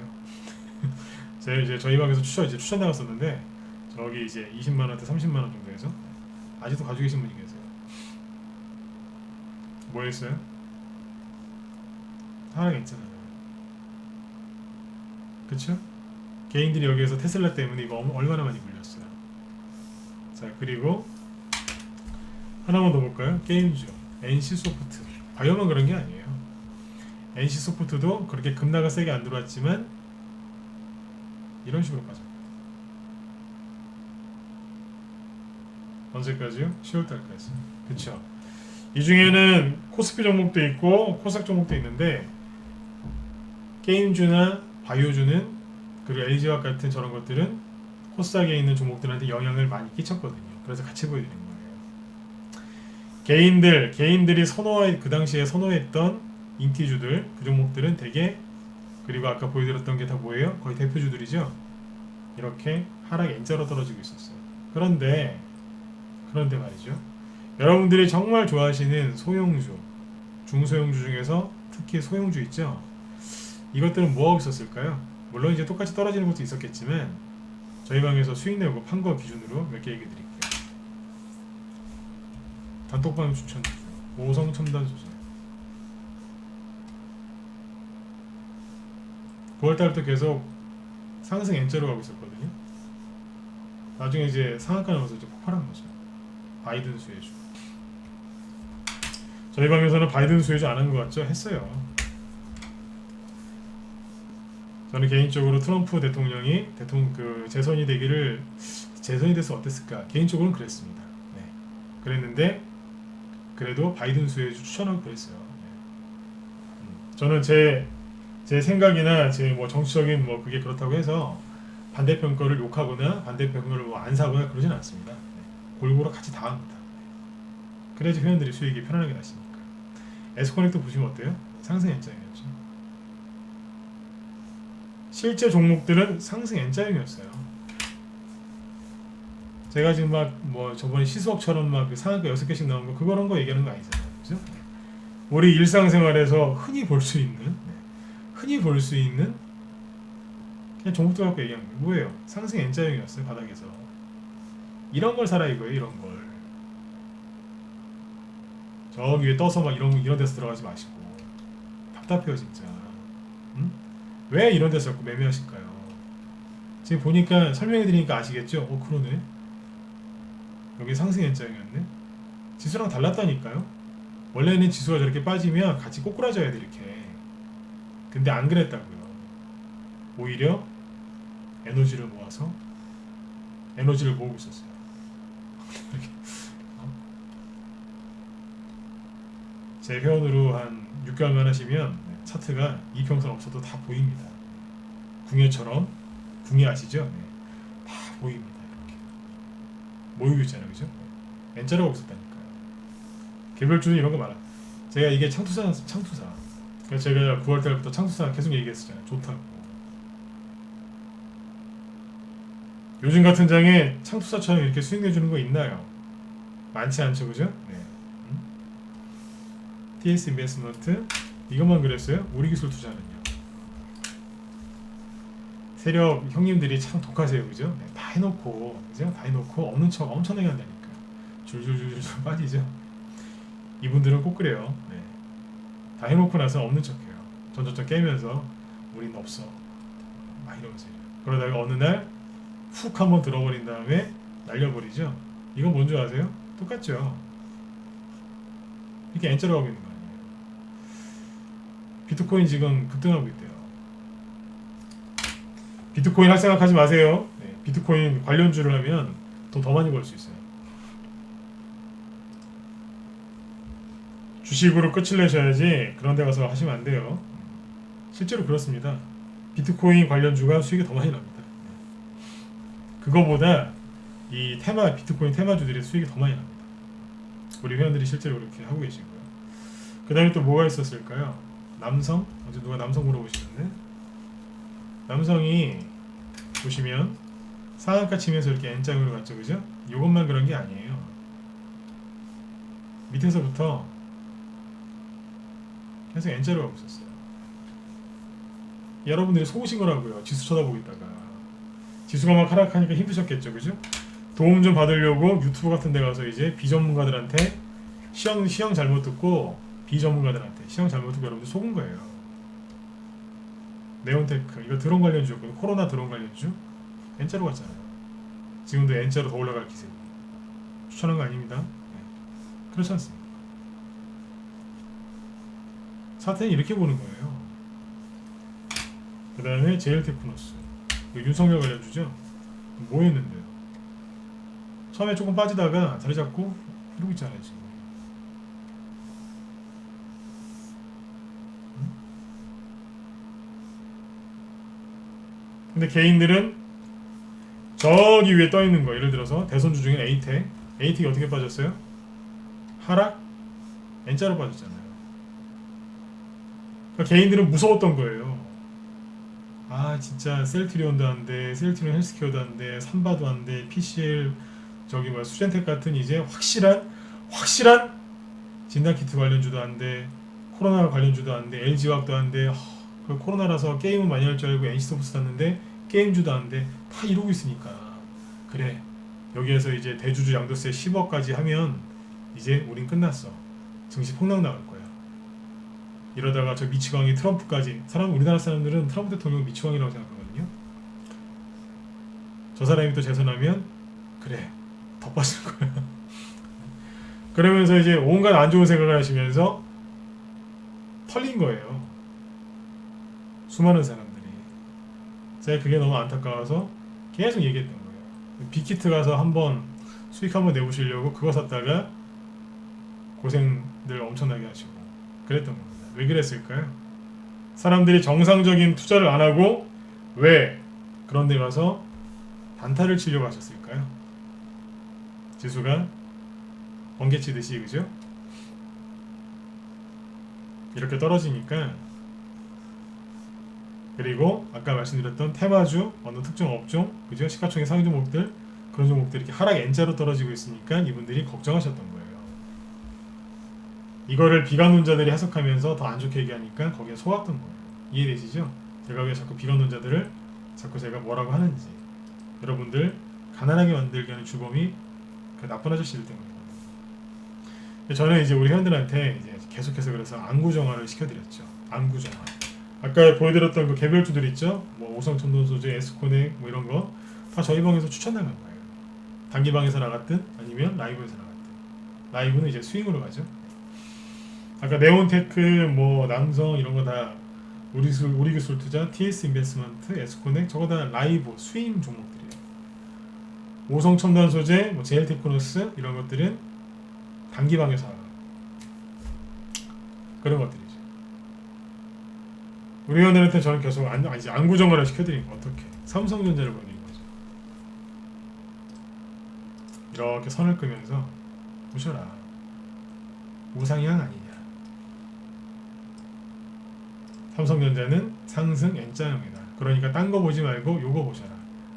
제가 이제 저희 방에서 추천 나갔었는데 저기 이제 20만 원대 30만 원 정도 해서 아직도 가지고 계신 분이 계세요. 뭐 했어요? 하락 있잖아요. 그쵸? 개인들이 여기에서 테슬라 때문에 이거 얼마나 많이 불렸어요. 자, 그리고 하나만 더 볼까요? 게임주 NC소프트. 바이오만 그런 게 아니에요. NC소프트도 그렇게 급락가 세게 안 들어왔지만 이런 식으로 빠집니다. 언제까지요? 10월달까지. 그쵸? 이 중에는 코스피 종목도 있고 코스닥 종목도 있는데 게임주나 바이오주는 그리고 LG화학 같은 저런 것들은 코스닥에 있는 종목들한테 영향을 많이 끼쳤거든요. 그래서 같이 보여드린 거예요. 개인들이 그 당시에 선호했던 인기주들, 그 종목들은 되게, 그리고 아까 보여드렸던 게 다 뭐예요? 거의 대표주들이죠. 이렇게 하락 N자로 떨어지고 있었어요. 그런데 말이죠. 여러분들이 정말 좋아하시는 소형주, 중소형주 중에서 특히 소형주 있죠. 이것들은 뭐 하고 있었을까요? 물론 이제 똑같이 떨어지는 것도 있었겠지만 저희 방에서 수익 내고 판 거 기준으로 몇 개 얘기 드릴게요. 단톡방 추천드려요. 오성첨단소재 9월달부터 계속 상승 N자로 가고 있었거든요. 나중에 이제 상한가 나와서 이제 폭발한 거죠. 바이든 수혜주. 저희 방에서는 바이든 수혜주 안 한 것 같죠? 했어요. 저는 개인적으로 트럼프 대통령이 재선이 돼서 어땠을까? 개인적으로는 그랬습니다. 네. 그랬는데 그래도 바이든 수혜주 추천하고 그랬어요. 네. 저는 제 생각이나 제 뭐 정치적인 뭐 그게 그렇다고 해서 반대편 거를 욕하거나 반대편 거를 뭐 안 사거나 그러진 않습니다. 네. 골고루 같이 다 합니다. 네. 그래야지 회원들이 수익이 편안하게 나시니까. 에스코넥트 보시면 어때요? 상승 N자형이었죠. 실제 종목들은 상승 N자형이었어요. 제가 지금 막 뭐 저번에 시수업처럼 막 상한가 6개씩 나온 거 그런 거 얘기하는 거 아니잖아요. 그죠? 우리 일상생활에서 흔히 볼 수 있는 그냥 종목들 갖고 얘기하는 거예요. 뭐예요? 상승 N자형이었어요. 바닥에서. 이런 걸 사라 이거예요. 이런 걸. 저기 위에 떠서 막 이런 데서 들어가지 마시고. 답답해요 진짜. 응? 왜 이런 데서 자꾸 매매하실까요? 지금 보니까 설명해 드리니까 아시겠죠? 그러네. 여기 상승 N자형이었네. 지수랑 달랐다니까요. 원래는 지수가 저렇게 빠지면 같이 꼬꾸라져야 돼 이렇게. 근데 안 그랬다고요. 오히려 에너지를 모아서 에너지를 모으고 있었어요. 이렇게. 제 회원으로 한 6개월만 하시면 차트가 이평선 없어도 다 보입니다. 궁예처럼. 궁예 아시죠? 네. 다 보입니다. 이렇게 모이고 있잖아요, 그죠? N자라고 없었다니까요. 개별주는 이런 거 많아. 제가 이게 창투사. 그래서 제가 9월 달부터 창투사 계속 얘기했었잖아요. 좋다고. 요즘 같은 장에 창투사처럼 이렇게 수익 내주는 거 있나요? 많지 않죠, 그죠? 네. TS 인베스트먼트 이것만 그랬어요? 우리 기술 투자는요. 세력 형님들이 참 독하세요, 그죠? 네, 다 해놓고, 그죠? 다 해놓고 없는 척 엄청나게 한다니까. 줄줄줄줄 빠지죠. 이분들은 꼭 그래요. 네. 다 해놓고 나서 없는 척해요. 전전전 깨면서 우린 없어. 막 이러면서 이래요. 그러다가 어느 날 훅 한번 들어버린 다음에 날려버리죠. 이건 뭔지 아세요? 똑같죠. 이렇게 N자로 하고 있는 거 아니에요. 비트코인 지금 급등하고 있대요. 비트코인 할 생각하지 마세요. 네, 비트코인 관련주를 하면 돈 더 많이 벌 수 있어요. 주식으로 끝을 내셔야지 그런 데 가서 하시면 안 돼요. 실제로 그렇습니다. 비트코인 관련주가 수익이 더 많이 납니다. 그거보다 이 비트코인 테마주들의 수익이 더 많이 납니다. 우리 회원들이 실제로 그렇게 하고 계시고요. 그 다음에 또 뭐가 있었을까요? 남성? 어제 누가 남성 물어보시는데 남성이 보시면 상한가 치면서 이렇게 N장으로 갔죠, 그죠? 이것만 그런 게 아니에요. 밑에서부터 계속 N자로 가고 있었어요. 여러분들이 속으신 거라고요. 지수 쳐다보고 있다가 지수가 막 하락하니까 힘드셨겠죠, 그죠? 도움 좀 받으려고 유튜브 같은 데 가서 이제 비전문가들한테 시형 잘못 듣고 비전문가들한테 시형 잘못 듣고 여러분들 속은 거예요. 네온테크 이거 드론 관련주였거든요. 코로나 드론 관련주 N자로 갔잖아요. 지금도 N자로 더 올라갈 기세고 추천한 거 아닙니다. 네. 그렇지 않습니다. 사태는 이렇게 보는 거예요. 그 다음에 제일테크노스 윤석열 관련주죠. 뭐였는데요? 처음에 조금 빠지다가 자리 잡고 이러고 있잖아요 지금. 근데 개인들은 저기 위에 떠 있는 거, 예를 들어서 대선주 중에 에이텍이 어떻게 빠졌어요? 하락? N자로 빠졌잖아요. 그러니까 개인들은 무서웠던 거예요. 아 진짜 셀트리온도 안 돼, 셀트리온 헬스케어도 안 돼, 삼바도 안 돼, PCL 저기 뭐 수젠텍 같은 이제 확실한 진단키트 관련주도 안 돼, 코로나 관련주도 안 돼, LG화학도 안 돼. 그 코로나라서 게임은 많이 할 줄 알고 NC소프트 샀는데 게임주도 안 돼. 다 이러고 있으니까 그래. 여기에서 이제 대주주 양도세 10억까지 하면 이제 우린 끝났어. 증시 폭락 나갈 거야. 이러다가 저 미치광이 트럼프까지 우리나라 사람들은 트럼프 대통령 미치광이라고 생각하거든요. 저 사람이 또 재선하면 그래 더 빠질 거야. 그러면서 이제 온갖 안 좋은 생각을 하시면서 털린 거예요. 수많은 사람들이. 제가 그게 너무 안타까워서 계속 얘기했던 거예요. 빅히트 가서 한번 수익 한번 내보시려고 그거 샀다가 고생들 엄청나게 하시고 그랬던 겁니다. 왜 그랬을까요? 사람들이 정상적인 투자를 안 하고 왜 그런 데 가서 단타를 치려고 하셨을까요? 지수가 번개치듯이, 그죠? 이렇게 떨어지니까. 그리고 아까 말씀드렸던 테마주, 어느 특정 업종, 그죠? 시가총액 상위 종목들, 그런 종목들이 이렇게 하락 N자로 떨어지고 있으니까 이분들이 걱정하셨던 거예요. 이거를 비관론자들이 해석하면서 더 안 좋게 얘기하니까 거기에 속았던 거예요. 이해되시죠? 제가 왜 자꾸 비관론자들을 자꾸 제가 뭐라고 하는지. 여러분들 가난하게 만들게 하는 주범이 그 나쁜 아저씨들 때문이거든요. 저는 이제 우리 회원들한테 이제 계속해서 그래서 안구정화를 시켜드렸죠. 안구정화. 아까 보여드렸던 그 개별주들 있죠? 뭐 오성천돈소주, 에스코넥 뭐 이런 거 다 저희 방에서 추천 나간 거예요. 단기방에서 나갔든 아니면 라이브에서 나갔든. 라이브는 이제 스윙으로 가죠. 아까 네온테크, 뭐 남성 이런 거 다 우리기술 투자, TS 인베스먼트, 에스코넥 저거 다 라이브 수임 종목들이에요. 오성 첨단 소재, 뭐 제일 테크노스 이런 것들은 단기 방에서 그런 것들이죠. 우리 회원들한테 저는 계속 이제 안구정화를 시켜드리니까 어떻게 삼성전자를 보는 거죠. 이렇게 선을 끄면서 보셔라. 우상향 아니냐. 삼성전자는 상승 N자형이다. 그러니까 딴 거 보지 말고 요거 보셔라.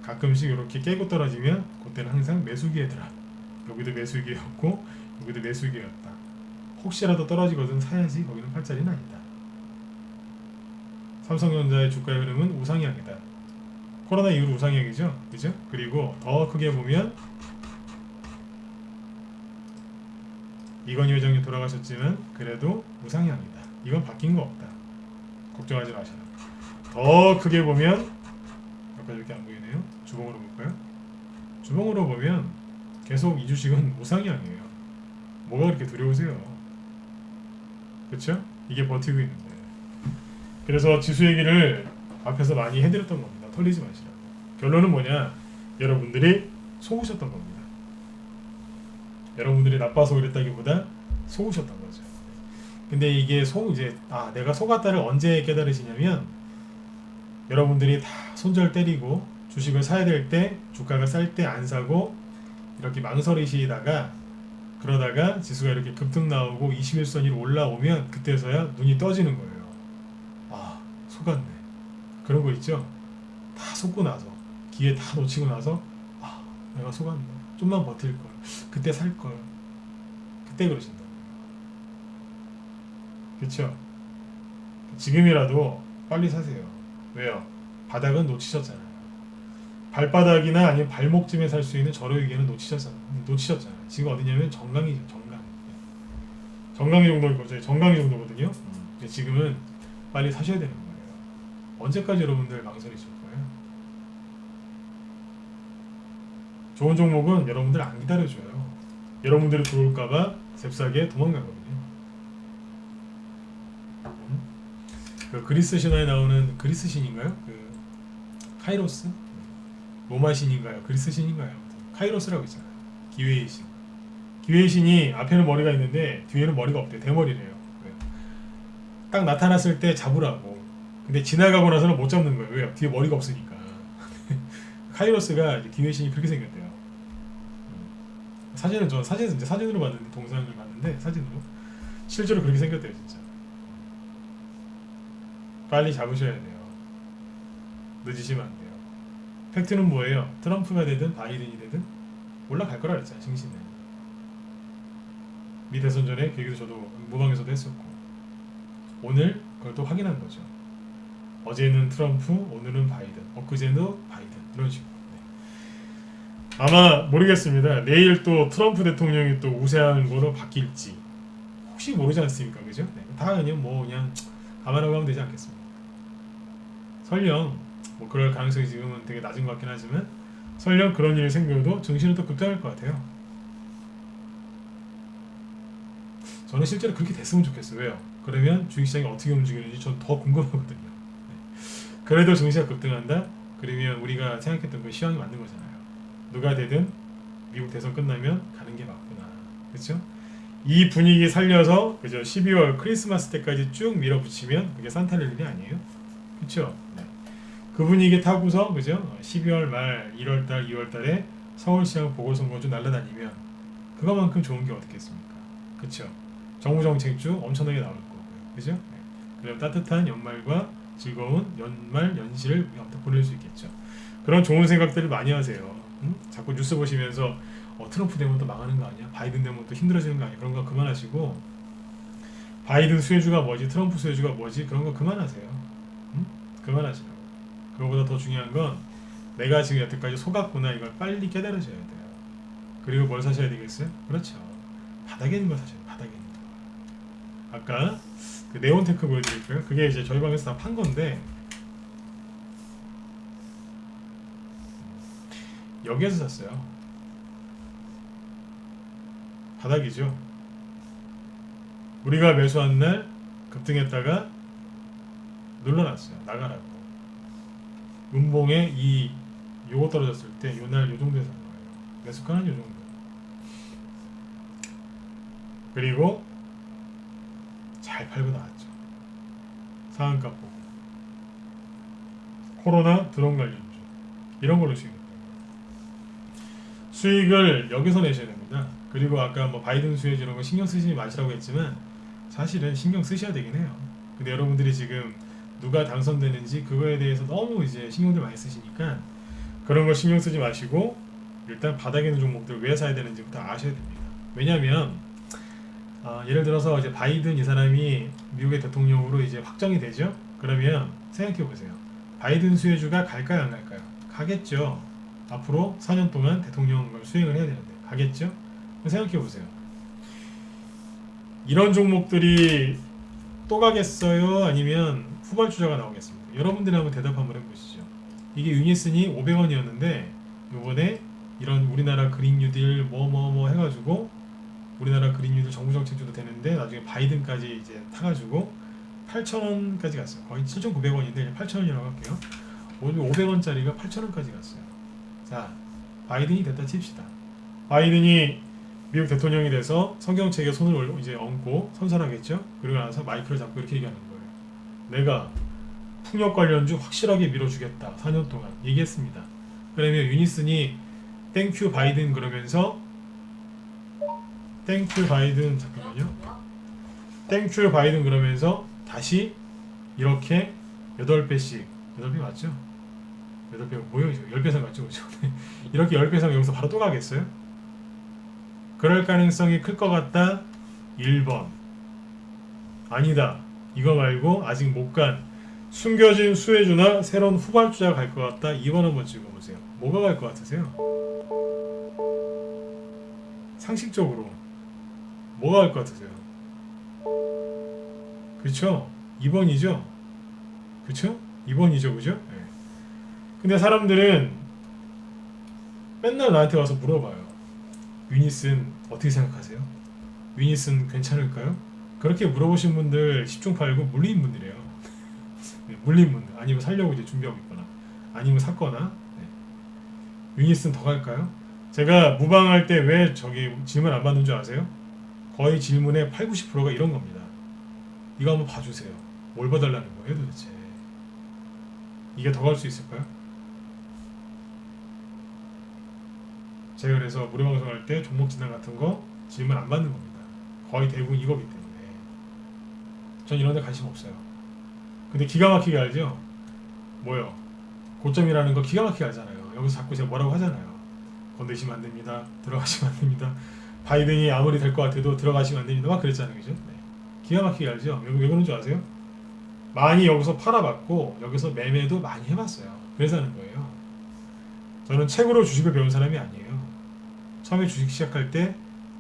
가끔씩 이렇게 깨고 떨어지면 그때는 항상 매수기회더라. 여기도 매수기였고 여기도 매수기였다. 혹시라도 떨어지거든 사야지. 거기는 팔자리는 아니다. 삼성전자의 주가의 흐름은 우상향이다. 코로나 이후로 우상향이죠, 그죠? 그리고 더 크게 보면 이건희 회장님 돌아가셨지만 그래도 우상향이다. 이건 바뀐 거 없다. 걱정하지 마시라. 더 크게 보면 아까 이렇게 안 보이네요. 주봉으로 볼까요? 주봉으로 보면 계속 이 주식은 우상향이에요. 뭐가 그렇게 두려우세요? 그렇죠? 이게 버티고 있는데. 그래서 지수 얘기를 앞에서 많이 해드렸던 겁니다. 털리지 마시라고. 결론은 뭐냐? 여러분들이 속으셨던 겁니다. 여러분들이 나빠서 그랬다기보다 속으셨던 거죠. 근데 이게 이제 내가 속았다를 언제 깨달으시냐면 여러분들이 다 손절 때리고 주식을 사야 될 때 주가가 쌀 때 안 사고 이렇게 망설이시다가 그러다가 지수가 이렇게 급등 나오고 21선 위로 올라오면 그때서야 눈이 떠지는 거예요. 속았네. 그런 거 있죠? 다 속고 나서 기회 다 놓치고 나서 내가 속았네. 좀만 버틸 걸. 그때 살 걸. 그때 그러신다. 그렇죠? 지금이라도 빨리 사세요. 왜요? 바닥은 놓치셨잖아요. 발바닥이나 아니면 발목쯤에 살 수 있는 저렴이기는 놓치셨잖아요. 지금 어디냐면 정강이죠. 정강이 정도일 거죠. 정강이 정도거든요. 지금은 빨리 사셔야 되는 거예요. 언제까지 여러분들 망설이실 거예요? 좋은 종목은 여러분들 안 기다려줘요. 여러분들이 들어올까봐 잽싸게 도망가거든요. 그 그리스 신화에 나오는 그리스 신인가요? 그 카이로스? 로마 신인가요? 그리스 신인가요? 카이로스라고 있잖아요. 기회의 신. 기회의 신이 앞에는 머리가 있는데 뒤에는 머리가 없대요. 대머리래요. 딱 나타났을 때 잡으라고. 근데 지나가고 나서는 못 잡는 거예요. 왜요? 뒤에 머리가 없으니까. 카이로스가 기회의 신이 그렇게 생겼대요. 사진으로 봤는데 동상을 봤는데 사진으로 실제로 그렇게 생겼대요. 진짜. 빨리 잡으셔야 돼요. 늦으시면 안 돼요. 팩트는 뭐예요? 트럼프가 되든 바이든이 되든 올라갈 거라 그랬잖아요. 증시는. 미 대선 전에 그 얘기도 저도 모방에서도 했었고 오늘 그걸 또 확인한 거죠. 어제는 트럼프, 오늘은 바이든, 엊그제는 바이든 이런 식으로. 아마 모르겠습니다. 내일 또 트럼프 대통령이 또 우세한 거로 바뀔지 혹시 모르지 않습니까, 그죠? 다 그냥 감안하고 하면 되지 않겠습니까? 설령 뭐 그럴 가능성이 지금은 되게 낮은 것 같긴 하지만 설령 그런 일이 생겨도 증시는 또 급등할 것 같아요. 저는 실제로 그렇게 됐으면 좋겠어요. 왜요? 그러면 주식시장이 어떻게 움직이는지 전 더 궁금하거든요. 그래도 증시가 급등한다? 그러면 우리가 생각했던 그 시황이 맞는 거잖아요. 누가 되든 미국 대선 끝나면 가는 게 맞구나. 그렇죠? 이 분위기 살려서 그죠? 12월 크리스마스 때까지 쭉 밀어붙이면 그게 산타낼 일이 아니에요. 그렇죠? 네. 그 분위기 타고서 그죠? 12월 말 1월달 2월달에 서울시장 보궐선거주 날아다니면 그거만큼 좋은 게 어딨겠습니까? 그렇죠? 정부 정책주 엄청나게 나올 거고요. 그죠? 네. 그럼 따뜻한 연말과 즐거운 연말 연시를 보낼 수 있겠죠. 그런 좋은 생각들을 많이 하세요. 자꾸 뉴스 보시면서 트럼프 되면 또 망하는 거 아니야? 바이든 되면 또 힘들어지는 거 아니야? 그런 거 그만하시고 바이든 수혜주가 뭐지? 트럼프 수혜주가 뭐지? 그런 거 그만하세요. 그만하시라고. 그거보다 더 중요한 건 내가 지금 여태까지 속았구나 이걸 빨리 깨달으셔야 돼요. 그리고 뭘 사셔야 되겠어요? 그렇죠. 바닥에 있는 거 사셔야 돼요. 바닥에 있는 거. 아까 그 네온테크 보여드릴게요. 그게 이제 저희 방에서 다 판 건데 여기에서 샀어요. 바닥이죠. 우리가 매수한 날 급등했다가 눌러놨어요. 나가라고. 음봉에 요거 떨어졌을 때 요날 요 정도에서 한 거예요. 매수가는 요 정도. 그리고 잘 팔고 나왔죠. 상한가 보고. 코로나 드론 관련주 이런 걸로 수익을 여기서 내셔야 됩니다. 그리고 아까 뭐 바이든 수혜주 이런 거 신경 쓰시지 마시라고 했지만 사실은 신경 쓰셔야 되긴 해요. 근데 여러분들이 지금 누가 당선되는지 그거에 대해서 너무 이제 신경들 많이 쓰시니까 그런 거 신경 쓰지 마시고 일단 바닥에 있는 종목들 왜 사야 되는지부터 아셔야 됩니다. 왜냐하면 예를 들어서 이제 바이든 이 사람이 미국의 대통령으로 이제 확정이 되죠. 그러면 생각해 보세요. 바이든 수혜주가 갈까요, 안 갈까요? 가겠죠. 앞으로 4년 동안 대통령을 수행을 해야 되는데 가겠죠. 생각해 보세요. 이런 종목들이 또 가겠어요? 아니면 후발주자가 나오겠습니다. 여러분들이 한번 대답 한번 해보시죠. 이게 유니슨이 500원이었는데 요번에 이런 우리나라 그린 뉴딜 뭐 해가지고 우리나라 그린 뉴딜 정부 정책주도 되는데 나중에 바이든까지 이제 타가지고 8,000원까지 갔어요. 거의 7,900원인데 8,000원이라고 할게요. 오늘 500원짜리가 8,000원까지 갔어요. 자, 바이든이 됐다 칩시다. 바이든이 미국 대통령이 돼서 성경책에 손을 이제 얹고 선선하겠죠. 그리고 나서 마이크를 잡고 이렇게 얘기하는 거예요. 내가 풍력 관련주 확실하게 밀어주겠다. 4년 동안 얘기했습니다. 그러면 유니슨이 땡큐 바이든 그러면서 땡큐 바이든 잠깐만요. 땡큐 바이든 그러면서 다시 이렇게 8배씩 8배 맞죠? 8배 뭐예요? 10배상 맞죠? 그죠? 이렇게 10배상 여기서 바로 또 가겠어요? 그럴 가능성이 클 것 같다. 1번 아니다. 이거 말고 아직 못 간 숨겨진 수혜주나 새로운 후발주자가 갈 것 같다. 2번 한번 찍어보세요. 뭐가 갈 것 같으세요? 상식적으로 뭐가 갈 것 같으세요? 그렇죠? 2번이죠? 그렇죠? 2번이죠, 그죠? 네. 근데 사람들은 맨날 나한테 와서 물어봐요. 유니슨 어떻게 생각하세요? 유니슨 괜찮을까요? 그렇게 물어보신 분들 10중 8구 물린 분들이에요. 네, 물린 분들 아니면 살려고 이제 준비하고 있거나 아니면 샀거나. 네. 유니슨 더 갈까요? 제가 무방할 때 왜 저기 질문 안 받는 줄 아세요? 거의 질문의 8, 90%가 이런 겁니다. 이거 한번 봐주세요. 뭘 봐달라는 거예요 도대체? 이게 더 갈 수 있을까요? 제가 그래서 무료 방송할 때 종목 진단 같은 거 질문 안 받는 겁니다. 거의 대부분 이거기 때문에 전 이런 데 관심 없어요. 근데 기가 막히게 알죠? 뭐요? 고점이라는 거 기가 막히게 알잖아요. 여기서 자꾸 제가 뭐라고 하잖아요. 건드시면 안 됩니다. 들어가시면 안 됩니다. 바이든이 아무리 될 것 같아도 들어가시면 안 됩니다. 막 그랬잖아요. 그죠? 네. 기가 막히게 알죠? 왜 그런 줄 아세요? 많이 여기서 팔아봤고 여기서 매매도 많이 해봤어요. 그래서 하는 거예요. 저는 책으로 주식을 배운 사람이 아니에요. 처음에 주식 시작할 때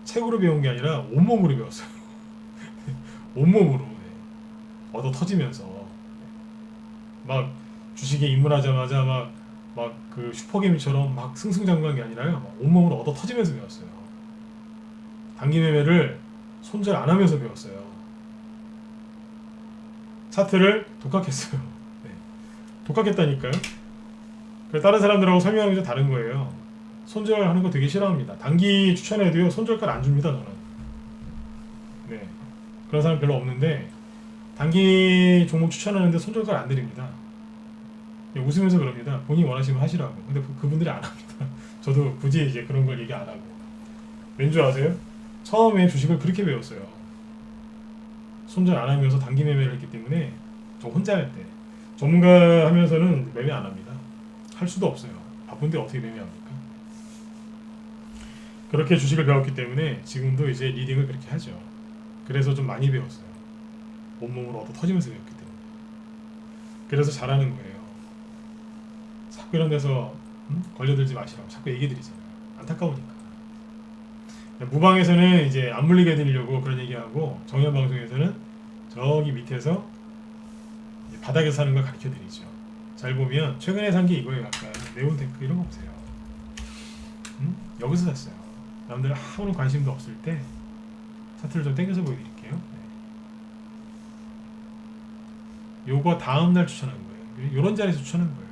책으로 배운 게 아니라 온몸으로 배웠어요. 온몸으로. 네. 얻어 터지면서 막 주식에 입문하자마자 막 그 슈퍼개미처럼 막 승승장구한 게 아니라요. 막 온몸으로 얻어 터지면서 배웠어요. 단기 매매를 손절 안 하면서 배웠어요. 차트를 독학했어요. 네. 독학했다니까요. 다른 사람들하고 설명하는 게 좀 다른 거예요. 손절하는 거 되게 싫어합니다. 단기 추천해도요 손절가를 안 줍니다. 저는. 네. 그런 사람 별로 없는데 단기 종목 추천하는데 손절가를 안 드립니다. 네, 웃으면서 그럽니다. 본인이 원하시면 하시라고. 근데 그분들이 안 합니다. 저도 굳이 이제 그런 걸 얘기 안 하고. 왠지 아세요? 처음에 주식을 그렇게 배웠어요. 손절 안 하면서 단기 매매를 했기 때문에 저 혼자 할 때 전문가 하면서는 매매 안 합니다. 할 수도 없어요. 바쁜데 어떻게 매매합니까? 그렇게 주식을 배웠기 때문에 지금도 이제 리딩을 그렇게 하죠. 그래서 좀 많이 배웠어요. 온몸으로 얻어 터지면서 배웠기 때문에. 그래서 잘하는 거예요. 자꾸 이런 데서 걸려들지 마시라고 자꾸 얘기 드리잖아요. 안타까우니까. 무방에서는 이제 안 물리게 해드리려고 그런 얘기하고 정현 방송에서는 저기 밑에서 바닥에서 사는 걸 가르쳐 드리죠. 잘 보면 최근에 산 게 이거예요. 아까 네온테크 이런 거 보세요. 여기서 샀어요. 남들 아무런 관심도 없을 때 차트를 좀 당겨서 보여드릴게요. 네. 요거 다음날 추천한 거예요. 요런 자리에서 추천한 거예요.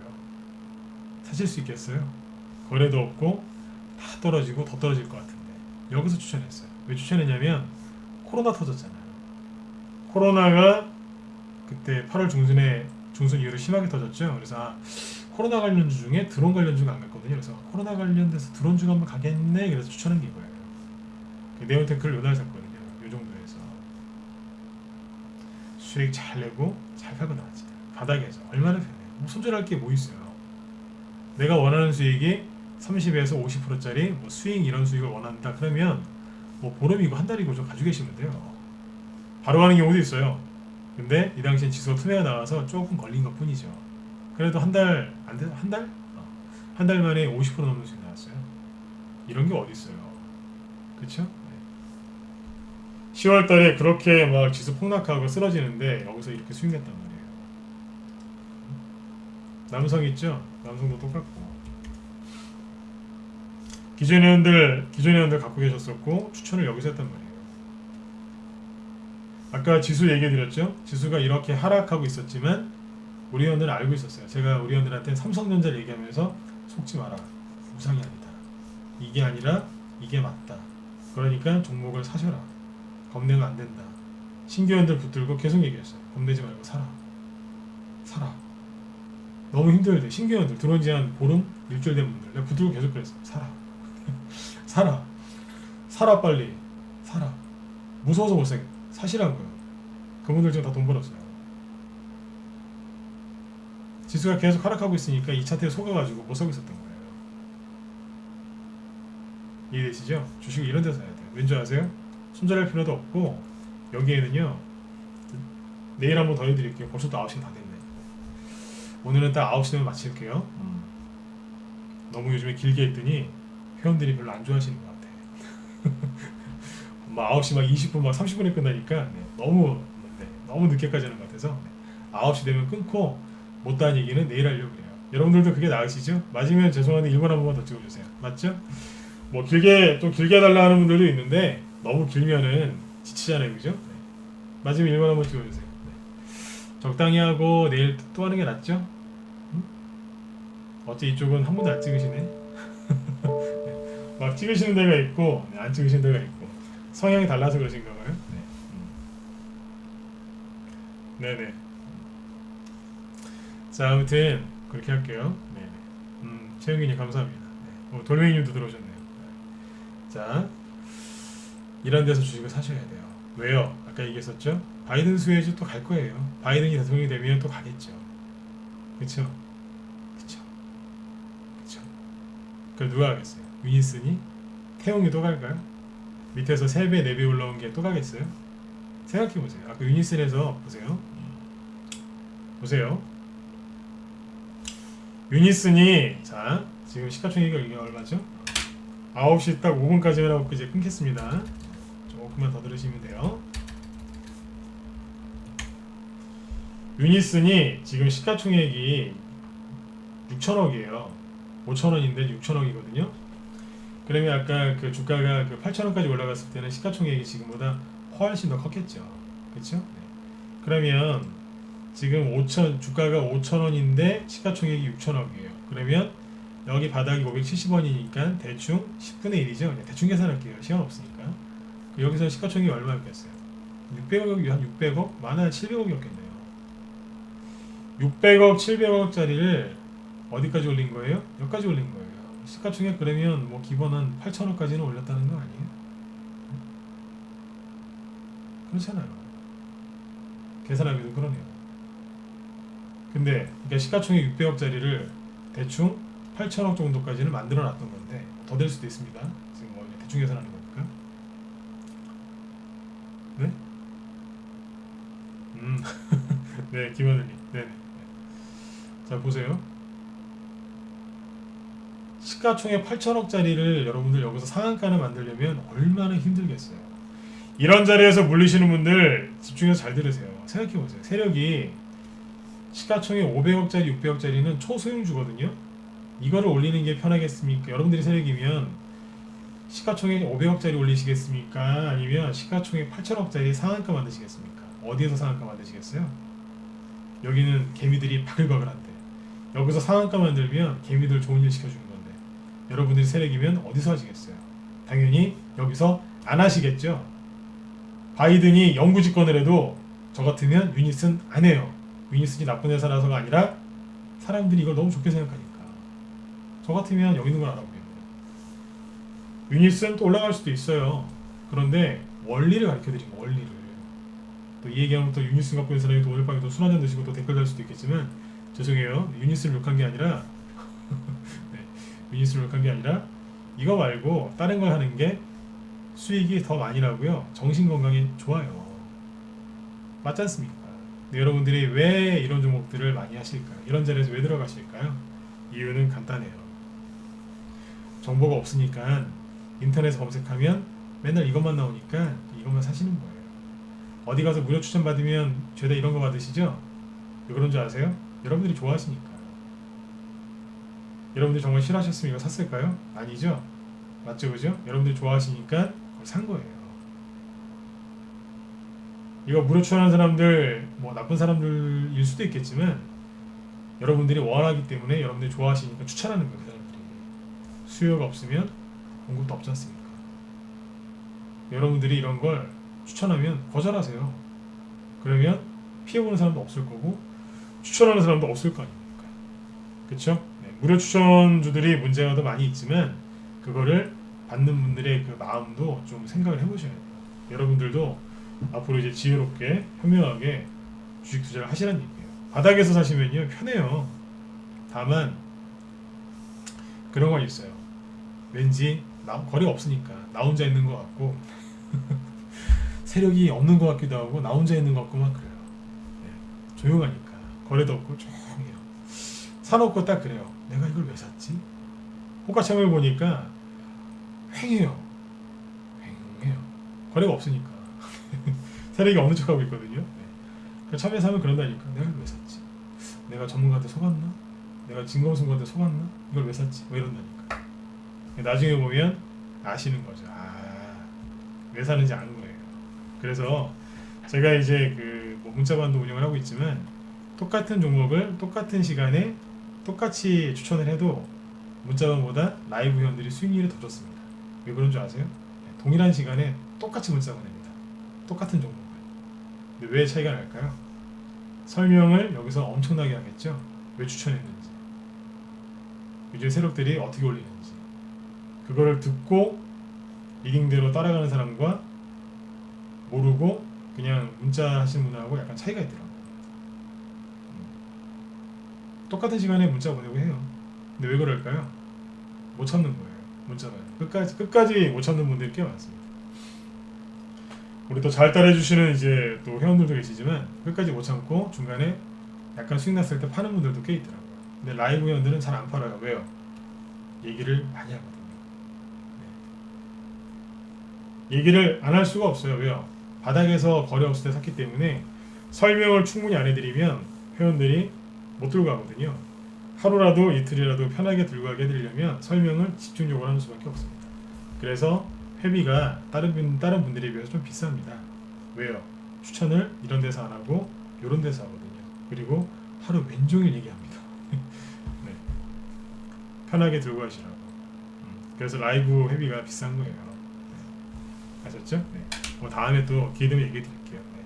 사실 수 있겠어요? 거래도 없고 다 떨어지고 더 떨어질 것 같은데 여기서 추천했어요. 왜 추천했냐면 코로나 터졌잖아요. 코로나가 그때 8월 중순 이후로 심하게 터졌죠. 그래서 코로나 관련주 중에 드론 관련주가 안 갔거든요. 그래서 코로나 관련돼서 드론주가 한번 가겠네. 그래서 추천한 게 이거예요. 네온테크를 요날 샀거든요. 요 정도에서 수익 잘 내고 잘 팔고 나왔지. 바닥에서 얼마나 편해요. 뭐 손절할 게 뭐 있어요. 내가 원하는 수익이 30에서 50%짜리 뭐 스윙 이런 수익을 원한다. 그러면 뭐 보름이고 한 달이고 좀 가지고 계시면 돼요. 바로 가는 경우도 있어요. 근데 이 당시엔 지수가 투매가 나와서 조금 걸린 것 뿐이죠. 그래도 한 달 안 돼? 한 달? 한 달 만에 50% 넘는 수익 나왔어요. 이런 게 어디 있어요? 그렇죠? 10월 달에 그렇게 막 지수 폭락하고 쓰러지는데 여기서 이렇게 수익 냈단 말이에요. 남성 있죠? 남성도 똑같고. 기존 회원들 갖고 계셨었고 추천을 여기서 했단 말이에요. 아까 지수 얘기해드렸죠? 지수가 이렇게 하락하고 있었지만 우리 회원들은 알고 있었어요. 제가 우리 회원들한테 삼성전자를 얘기하면서 속지 마라. 우상이 아니다. 이게 아니라 이게 맞다. 그러니까 종목을 사셔라. 겁내면 안 된다. 신규 회원들 붙들고 계속 얘기했어요. 겁내지 말고 사라. 사라. 너무 힘들대. 신규 회원들 들어온 지 한 보름? 일주일 된 분들 내가 붙들고 계속 그랬어. 사라. 사라. 사라 빨리. 사라. 무서워서 못 사겠다. 사시라고요. 그분들 지금 다 돈 벌었어요. 지수가 계속 하락하고 있으니까 이 차트에 속아가지고 못 사고 있었던 거예요. 이해되시죠? 주식을 이런 데서 사야 돼요. 왠지 아세요? 손절할 필요도 없고 여기에는요 내일 한번 더 해드릴게요. 벌써 또 9시가 다 됐네. 오늘은 딱 9시 되면 마칠게요. 너무 요즘에 길게 했더니 회원들이 별로 안 좋아하시는 것 같아. 막 9시 막 20분 막 30분에 끝나니까 너무 늦게까지 하는 것 같아서 9시 되면 끊고 못다한 얘기는 내일 하려고 그래요. 여러분들도 그게 나으시죠? 맞으면 죄송한데 1번 한 번만 더 찍어주세요. 맞죠? 뭐 좀 길게 해달라 하는 분들도 있는데 너무 길면은 지치잖아요. 그죠? 네. 맞으면 1번 한 번 찍어주세요. 네. 적당히 하고 내일 또 하는 게 낫죠? 어째 이쪽은 한 번도 안 찍으시네? 네. 막 찍으시는 데가 있고 안 찍으시는 데가 있고 성향이 달라서 그러신가 봐요. 네. 네네. 자, 아무튼 그렇게 할게요. 네. 최영균님 감사합니다. 네. 돌멩이님도 들어오셨네요. 네. 자, 이런 데서 주식을 사셔야 돼요. 왜요? 아까 얘기했었죠? 바이든 수혜주 또 갈 거예요. 바이든이 대통령이 되면 또 가겠죠. 그쵸? 그쵸? 그쵸? 그 누가 가겠어요? 위니슨이? 태용이 또 갈까요? 밑에서 3배, 4배 올라온 게 또 가겠어요? 생각해보세요. 아까 유니슨에서 보세요. 보세요. 유니슨이 자 지금 시가총액이 이게 얼마죠? 9시 딱 5분까지만 하고 이제 끊겠습니다. 조금만 더 들으시면 돼요. 유니슨이 지금 시가총액이 6천억이에요. 5천원인데 6천억이거든요. 그러면 아까 그 주가가 그 8천원까지 올라갔을 때는 시가총액이 지금보다 훨씬 더 컸겠죠. 그렇죠? 네. 그러면 지금 주가가 5천원인데 시가총액이 6천억이에요. 그러면 여기 바닥이 570원이니까 대충 10분의 1이죠. 대충 계산할게요. 시간 없으니까. 여기서 시가총액이 얼마였겠어요? 600억, 한 600억? 많아야 700억이었겠네요. 600억, 700억짜리를 어디까지 올린 거예요? 여기까지 올린 거예요. 시가총액 그러면 뭐 기본 한 8천억까지는 올렸다는 거 아니에요? 그렇잖아요. 계산하기도 그러네요. 근데 그러니까 시가총액 600억짜리를 대충 8천억 정도까지는 만들어 놨던 건데 더 될 수도 있습니다. 지금 뭐 대충 계산하는 거니까. 네? 네, 김하늘님. 네네. 자, 보세요. 시가총액 8천억짜리를 여러분들 여기서 상한가를 만들려면 얼마나 힘들겠어요. 이런 자리에서 물리시는 분들 집중해서 잘 들으세요. 생각해보세요. 세력이 시가총액 500억짜리, 600억짜리는 초소형주거든요. 이거를 올리는 게 편하겠습니까? 여러분들이 세력이면 시가총액 500억짜리 올리시겠습니까? 아니면 시가총액 8천억짜리 상한가 만드시겠습니까? 어디에서 상한가 만드시겠어요? 여기는 개미들이 바글바글한데 여기서 상한가 만들면 개미들 좋은 일 시켜주는 건데 여러분들이 세력이면 어디서 하시겠어요? 당연히 여기서 안 하시겠죠. 바이든이 영구 집권을 해도 저 같으면 유닛은 안 해요. 유닛이 나쁜 회사라서가 아니라 사람들이 이걸 너무 좋게 생각하니까. 저 같으면 여기 있는 걸 알아보겠네요. 유닛은 또 올라갈 수도 있어요. 그런데 원리를 가르쳐드린 거, 원리를. 또 이 얘기하면 또 유닛을 갖고 있는 사람이 또 오늘 밤에 또 술 한잔 드시고 또 댓글 달 수도 있겠지만 죄송해요. 유닛을 욕한 게 아니라 네, 유닛을 욕한 게 아니라 이거 말고 다른 걸 하는 게 수익이 더 많이 나고요. 정신 건강에 좋아요. 맞지 않습니까? 근데 여러분들이 왜 이런 종목들을 많이 하실까요? 이런 자리에서 왜 들어가실까요? 이유는 간단해요. 정보가 없으니까 인터넷에 검색하면 맨날 이것만 나오니까 이것만 사시는 거예요. 어디 가서 무료 추천 받으면 죄다 이런 거 받으시죠? 왜 그런 줄 아세요? 여러분들이 좋아하시니까요. 여러분들이 정말 싫어하셨으면 이거 샀을까요? 아니죠? 맞죠, 그죠? 여러분들이 좋아하시니까 그걸 산 거예요. 이거 무료 추천하는 사람들 뭐 나쁜 사람들일 수도 있겠지만 여러분들이 원하기 때문에 여러분들이 좋아하시니까 추천하는 거예요. 사람들이. 수요가 없으면 공급도 없지 않습니까? 여러분들이 이런 걸 추천하면 거절하세요. 그러면 피해보는 사람도 없을 거고 추천하는 사람도 없을 거 아닙니까? 그쵸? 네, 무료 추천주들이 문제가 더 많이 있지만 그거를 받는 분들의 그 마음도 좀 생각을 해보셔야 돼요. 여러분들도 앞으로 이제 지혜롭게 현명하게 주식 투자를 하시라는 얘기예요. 바닥에서 사시면요 편해요. 다만 그런 건 있어요. 왠지 거리가 없으니까 나 혼자 있는 것 같고 세력이 없는 것 같기도 하고 나 혼자 있는 것 같고만 그래요. 네, 조용하니까 거래도 없고 조용해요. 사놓고 딱 그래요. 내가 이걸 왜 샀지? 호가창을 보니까 횡해요. 거래가 없으니까 세력이 없는 척하고 있거든요. 네. 처음에 사면 그런다니까. 내가 이걸 왜 샀지? 내가 전문가한테 속았나? 내가 진검승부한테 속았나? 이걸 왜 샀지? 뭐 이런다니까. 나중에 보면 아시는 거죠. 왜 사는지 아는 거예요. 그래서 제가 이제 뭐 문자반도 운영을 하고 있지만 똑같은 종목을 똑같은 시간에 똑같이 추천을 해도 문자반보다 라이브 회원들이 수익률이 더 좋습니다. 왜 그런 줄 아세요? 동일한 시간에 똑같이 문자가 냅니다. 똑같은 종목을. 근데 왜 차이가 날까요? 설명을 여기서 엄청나게 하겠죠. 왜 추천했는지, 요즘 세력들이 어떻게 올리는지, 그거를 듣고 리딩대로 따라가는 사람과 모르고 그냥 문자 하시는 분하고 약간 차이가 있더라고요. 똑같은 시간에 문자 보내고 해요. 근데 왜 그럴까요? 못 참는 거예요. 문자가 끝까지 못 참는 분들이 꽤 많습니다. 우리 또 잘 따라해주시는 이제 또 회원들도 계시지만 끝까지 못 참고 중간에 약간 수익 났을 때 파는 분들도 꽤 있더라고요. 근데 라이브 회원들은 잘 안 팔아요. 왜요? 얘기를 많이 하거든요. 네. 얘기를 안 할 수가 없어요. 왜요? 바닥에서 거래 없을 때 샀기 때문에 설명을 충분히 안 해드리면 회원들이 못 들고 가거든요. 하루라도 이틀이라도 편하게 들고 가게 해드리려면 설명을 집중적으로 하는 수밖에 없습니다. 그래서 회비가 다른 분들에 비해서 좀 비쌉니다. 왜요? 추천을 이런 데서 안 하고 이런 데서 하거든요. 그리고 하루 왼종일 얘기합니다. 네. 편하게 들고 가시라고. 그래서 라이브 회비가 비싼 거예요. 네. 아셨죠? 네. 뭐 다음에 또 기회 되면 얘기해 드릴게요. 네.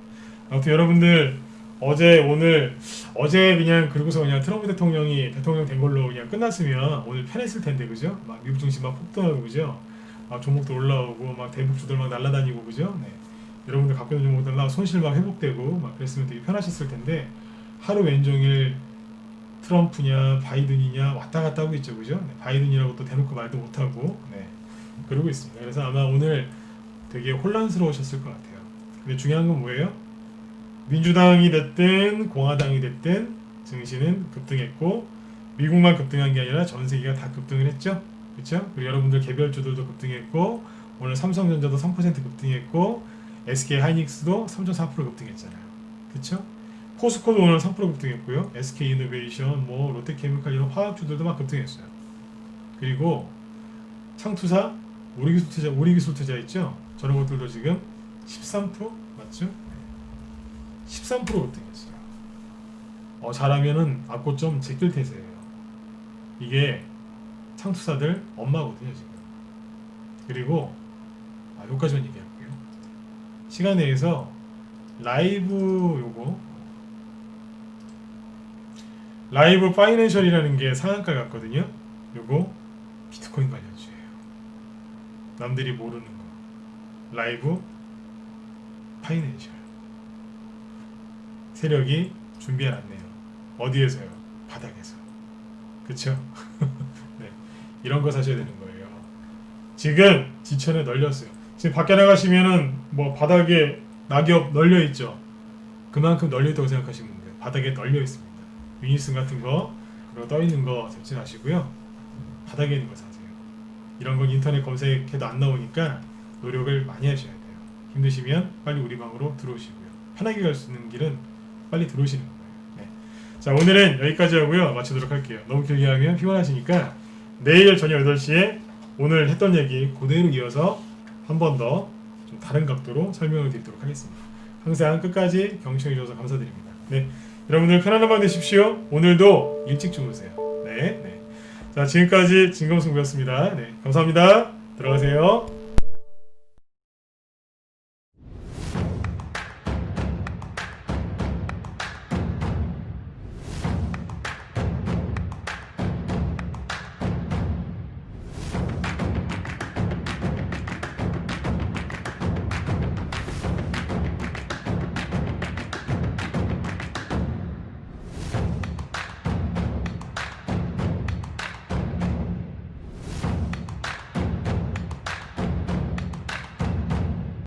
아무튼 여러분들 어제 그냥 그러고서 그냥 트럼프 대통령이 대통령 된 걸로 그냥 끝났으면 오늘 편했을 텐데, 그죠? 막 미국 증시 막 폭등하고, 그죠? 막 종목도 올라오고 막 대북주들 막 날아다니고, 그죠? 네. 여러분들 갖고 있는 종목들 막 손실 막 회복되고 막 그랬으면 되게 편하셨을 텐데 하루 왼종일 트럼프냐 바이든이냐 왔다 갔다 하고 있죠, 그죠? 네. 바이든이라고 또 대놓고 말도 못 하고, 네. 그러고 있습니다. 그래서 아마 오늘 되게 혼란스러우셨을 것 같아요. 근데 중요한 건 뭐예요? 민주당이 됐든 공화당이 됐든 증시는 급등했고 미국만 급등한 게 아니라 전 세계가 다 급등을 했죠. 그렇죠? 그리고 여러분들 개별주들도 급등했고 오늘 삼성전자도 3% 급등했고 SK 하이닉스도 3.4% 급등했잖아요. 그렇죠? 포스코도 오늘 3% 급등했고요. SK 이노베이션, 뭐 롯데케미칼 이런 화학주들도 막 급등했어요. 그리고 창투사, 우리기술투자 있죠? 저런 것들도 지금 13% 맞죠? 13% 급등했어요. 잘하면은 앞고점 제낄 태세예요. 이게 창투사들 엄마거든요 지금. 그리고 여기까지만 얘기할게요. 시간 내에서 라이브 파이낸셜이라는 게 상한가 같거든요. 요거 비트코인 관련주예요. 남들이 모르는 거. 라이브 파이낸셜 세력이 준비해놨네요. 어디에서요? 바닥에서. 그쵸? 네, 이런 거 사셔야 되는 거예요. 지금 지천에 널렸어요. 지금 밖에 나가시면은 뭐 바닥에 낙엽 널려 있죠. 그만큼 널려 있다고 생각하시면 돼요. 바닥에 널려 있습니다. 유니슨 같은 거, 그리고 떠 있는 거 접진하시고요. 바닥에 있는 거 사세요. 이런 건 인터넷 검색해도 안 나오니까 노력을 많이 하셔야 돼요. 힘드시면 빨리 우리 방으로 들어오시고요. 편하게 갈 수 있는 길은 빨리 들어오시는 거예요. 네. 자, 오늘은 여기까지 하고요. 마치도록 할게요. 너무 길게 하면 피곤하시니까 내일 저녁 8시에 오늘 했던 얘기 그대로 이어서 한 번 더 좀 다른 각도로 설명을 드리도록 하겠습니다. 항상 끝까지 경청해 주셔서 감사드립니다. 네, 여러분들 편안한 밤 되십시오. 오늘도 일찍 주무세요. 네, 네. 자, 지금까지 진검승부였습니다. 네, 감사합니다. 들어가세요.